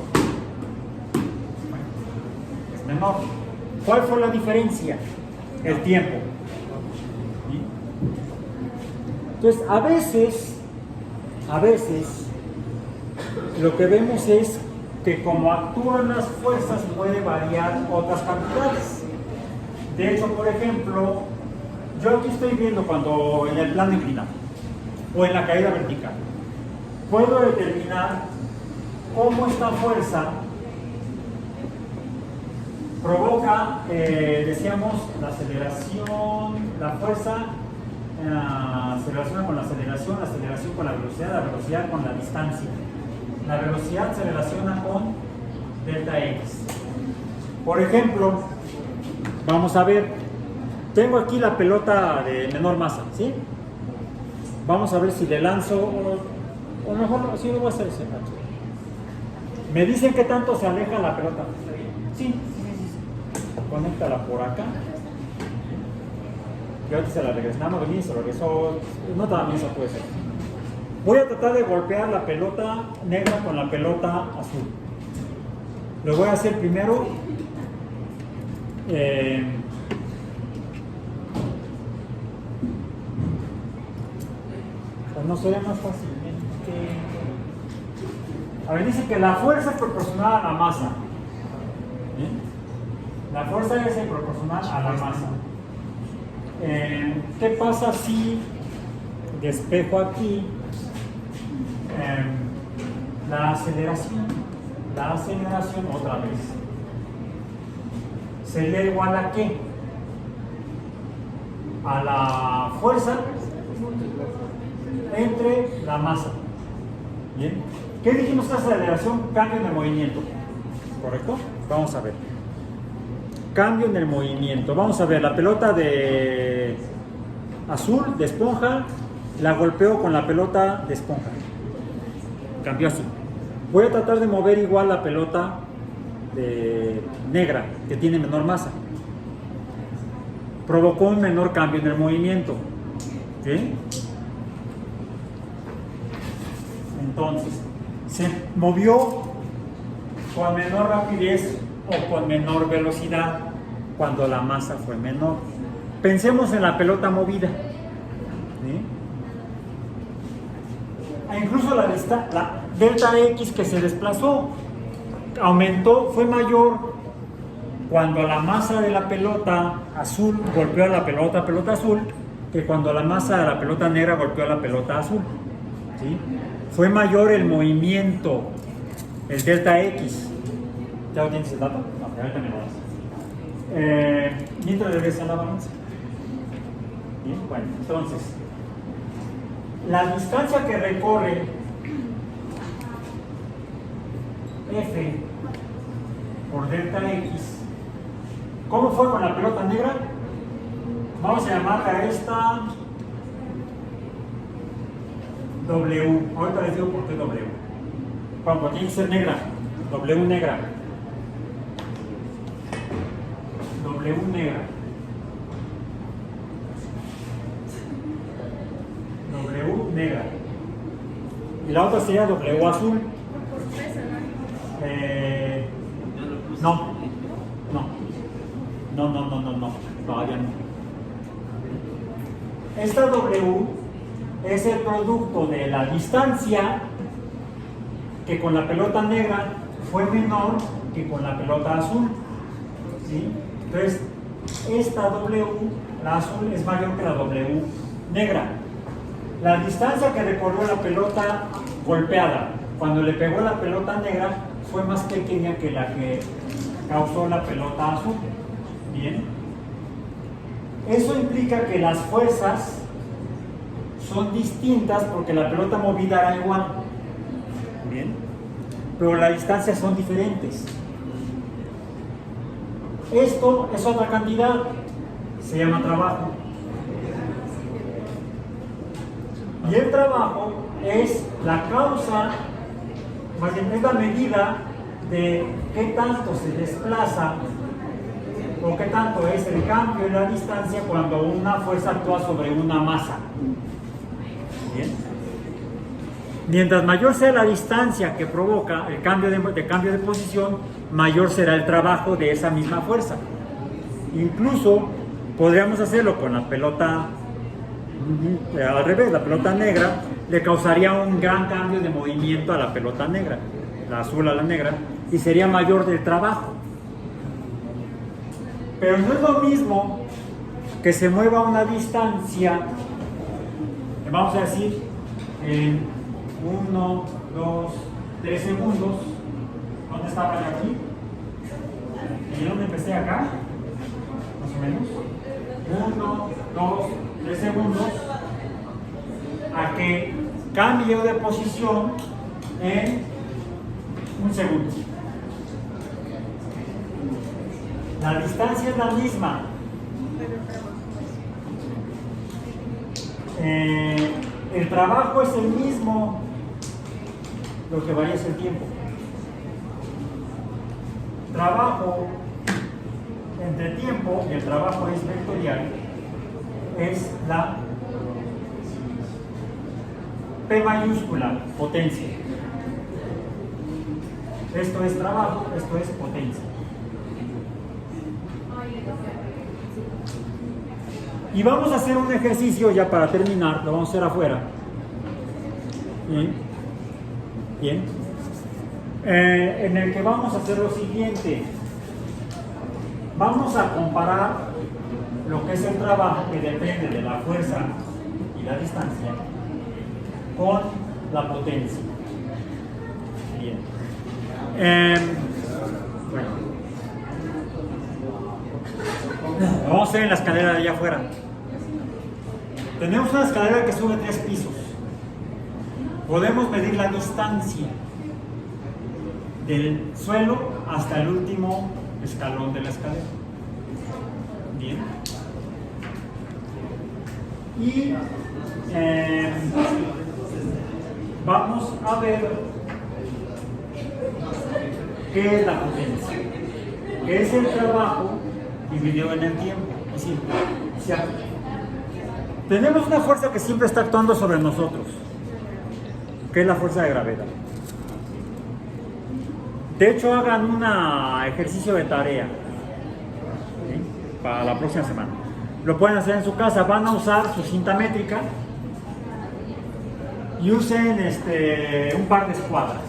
[SPEAKER 1] es menor. ¿Cuál fue la diferencia? El tiempo. ¿Sí? Entonces, a veces, lo que vemos es que como actúan las fuerzas puede variar otras cantidades. De hecho, por ejemplo, yo aquí estoy viendo cuando en el plano inclinado o en la caída vertical, puedo determinar cómo esta fuerza provoca, decíamos, la aceleración, la fuerza se relaciona con la aceleración con la velocidad con la distancia. La velocidad se relaciona con delta X. Por ejemplo, vamos a ver, tengo aquí la pelota de menor masa, ¿sí? Vamos a ver si le lanzo, o mejor sí lo voy a hacer ese cacho. Me dicen qué tanto se aleja la pelota. Sí. Conéctala por acá. Y ahorita se la regresamos, se lo regresó. No también se puede ser. Voy a tratar de golpear la pelota negra con la pelota azul. Lo voy a hacer primero. Pues no sería más fácilmente. A ver, dice que la fuerza es proporcional a la masa. ¿Bien? La fuerza es proporcional a la masa. ¿Qué pasa si despejo aquí la aceleración? La aceleración otra vez sería igual a ¿qué? A la fuerza entre la masa. ¿Bien? ¿Qué dijimos que aceleración? Cambio en el movimiento. ¿Correcto? Vamos a ver. Cambio en el movimiento. Vamos a ver, la pelota de azul, de esponja, la golpeo con la pelota de esponja. Cambió así. Voy a tratar de mover igual la pelota de negra, que tiene menor masa. Provocó un menor cambio en el movimiento. ¿Sí? Entonces, se movió con menor rapidez o con menor velocidad cuando la masa fue menor. Pensemos en la pelota movida. ¿Sí? E incluso la delta X que se desplazó aumentó, fue mayor cuando la masa de la pelota azul golpeó a la pelota azul que cuando la masa de la pelota negra golpeó a la pelota azul. ¿Sí? Fue mayor el movimiento, el delta X. ¿Ya lo tienes el dato? No, ahorita me lo das. Mientras regresa la balanza. Bien, bueno, entonces, la distancia que recorre F por delta X, ¿cómo fue con la pelota negra? Vamos a llamarla a esta W. Ahorita les digo por qué W. Bueno, tiene que ser negra. W negra. W negra. W negra. Y la otra sería W azul. No. todavía no. Esta W es el producto de la distancia que con la pelota negra fue menor que con la pelota azul, ¿sí? Entonces, esta W, la azul, es mayor que la W negra. La distancia que recorrió la pelota golpeada cuando le pegó la pelota negra fue más pequeña que la que causó la pelota azul. Bien. Eso implica que las fuerzas son distintas porque la pelota movida era igual. Bien. Pero las distancias son diferentes. Esto es otra cantidad, se llama trabajo. Y el trabajo es la causa, más bien es la medida de qué tanto se desplaza o qué tanto es el cambio en la distancia cuando una fuerza actúa sobre una masa. Bien. Mientras mayor sea la distancia que provoca el cambio de posición, mayor será el trabajo de esa misma fuerza. Incluso podríamos hacerlo con la pelota al revés, la pelota negra le causaría un gran cambio de movimiento a la pelota negra, la azul a la negra, y sería mayor del trabajo. Pero no es lo mismo que se mueva a una distancia, vamos a decir, en 1, 2, 3 segundos. ¿Dónde estaba yo aquí? ¿Y dónde empecé acá? Más o menos. 1, 2, 3 segundos. A que cambie de posición en 1 segundo. La distancia es la misma. El trabajo es el mismo, lo que varía es el tiempo. Trabajo entre tiempo, y el trabajo es vectorial, es la P mayúscula, potencia. Esto es trabajo, esto es potencia. Y vamos a hacer un ejercicio ya para terminar, lo vamos a hacer afuera. Bien. Bien. En el que vamos a hacer lo siguiente. Vamos a comparar lo que es el trabajo, que depende de la fuerza y la distancia, con la potencia. Bien. Bueno. Lo vamos a hacer en la escalera de allá afuera. Tenemos una escalera que sube 3 pisos. Podemos medir la distancia del suelo hasta el último escalón de la escalera. Bien. Y vamos a ver qué es la potencia, que es el trabajo dividido en el tiempo. Es decir, tenemos una fuerza que siempre está actuando sobre nosotros, que es la fuerza de gravedad. De hecho, hagan un ejercicio de tarea, ¿sí?, para la próxima semana. Lo pueden hacer en su casa. Van a usar su cinta métrica y usen un par de escuadras.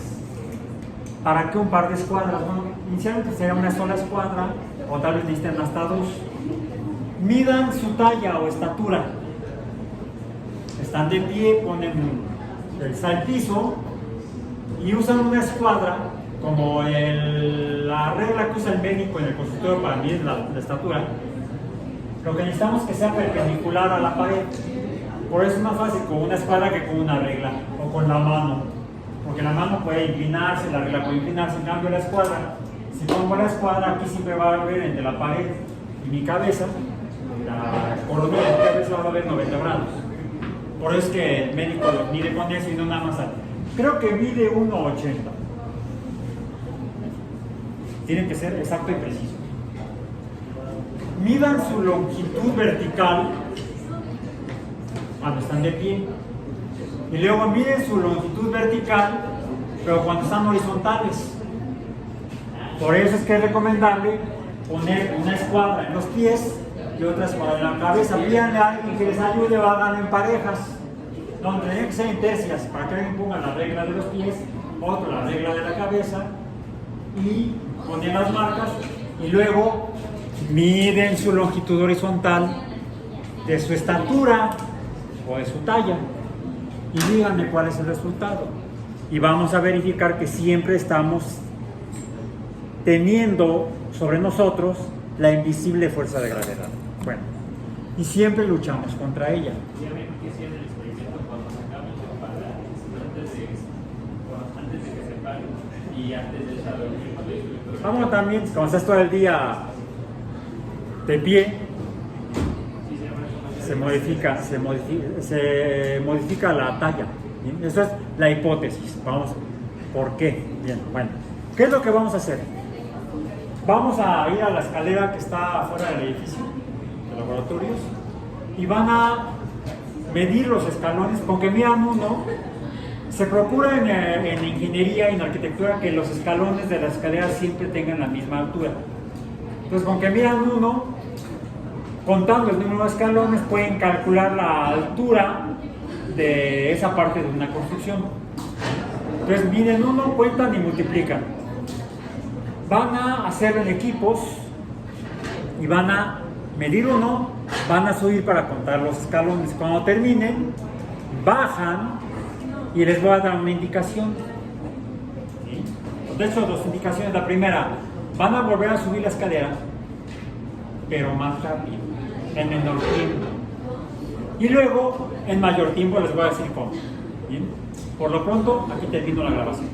[SPEAKER 1] ¿Para qué un par de escuadras? Bueno, inicialmente sería una sola escuadra, o tal vez necesiten hasta 2. Midan su talla o estatura. Están de pie, ponen el piso y usan una escuadra como la regla que usa el médico en el consultorio para medir la estatura. Lo que necesitamos es que sea perpendicular a la pared. Por eso es más fácil con una escuadra que con una regla o con la mano, porque la mano puede inclinarse, la regla puede inclinarse. En cambio, la escuadra, si pongo la escuadra aquí, siempre va a haber entre la pared y mi cabeza, la coronilla de mi cabeza va a haber 90 grados. Por eso es que el médico lo mide con eso y no nada más. Creo que mide 1,80. Tiene que ser exacto y preciso. Midan su longitud vertical cuando están de pie. Y luego miden su longitud vertical, pero cuando están horizontales. Por eso es que es recomendable poner una escuadra en los pies y otras con la cabeza. Pídanle a alguien que les ayude o hagan en parejas. Donde tienen que ser en tercias, para que alguien ponga la regla de los pies, otro la regla de la cabeza, y ponen las marcas, y luego miden su longitud horizontal de su estatura o de su talla, y díganme cuál es el resultado. Y vamos a verificar que siempre estamos teniendo sobre nosotros la invisible fuerza de gravedad. Bueno, y siempre luchamos contra ella.
[SPEAKER 3] Ya ven que hacían el experimento cuando sacamos el parar, antes de que se pare y antes de esa reunión.
[SPEAKER 1] Vamos también, como estás todo el día de pie, se modifica la talla. ¿Bien? Eso es la hipótesis. Vamos, ¿por qué? Bien, bueno. ¿Qué es lo que vamos a hacer? Vamos a ir a la escalera que está afuera del edificio de laboratorios y van a medir los escalones. Con que midan uno, se procura en ingeniería y en arquitectura que los escalones de la escalera siempre tengan la misma altura. Entonces, con que midan uno, contando el número de escalones, pueden calcular la altura de esa parte de una construcción. Entonces, miden uno, cuentan y multiplican. Van a hacerlo en equipos y van a medir uno, van a subir para contar los escalones. Cuando terminen, bajan y les voy a dar una indicación. ¿Sí? De hecho, dos indicaciones. La primera, van a volver a subir la escalera, pero más rápido, en menor tiempo. Y luego, en mayor tiempo, les voy a decir cómo. ¿Bien? Por lo pronto, aquí termino la grabación.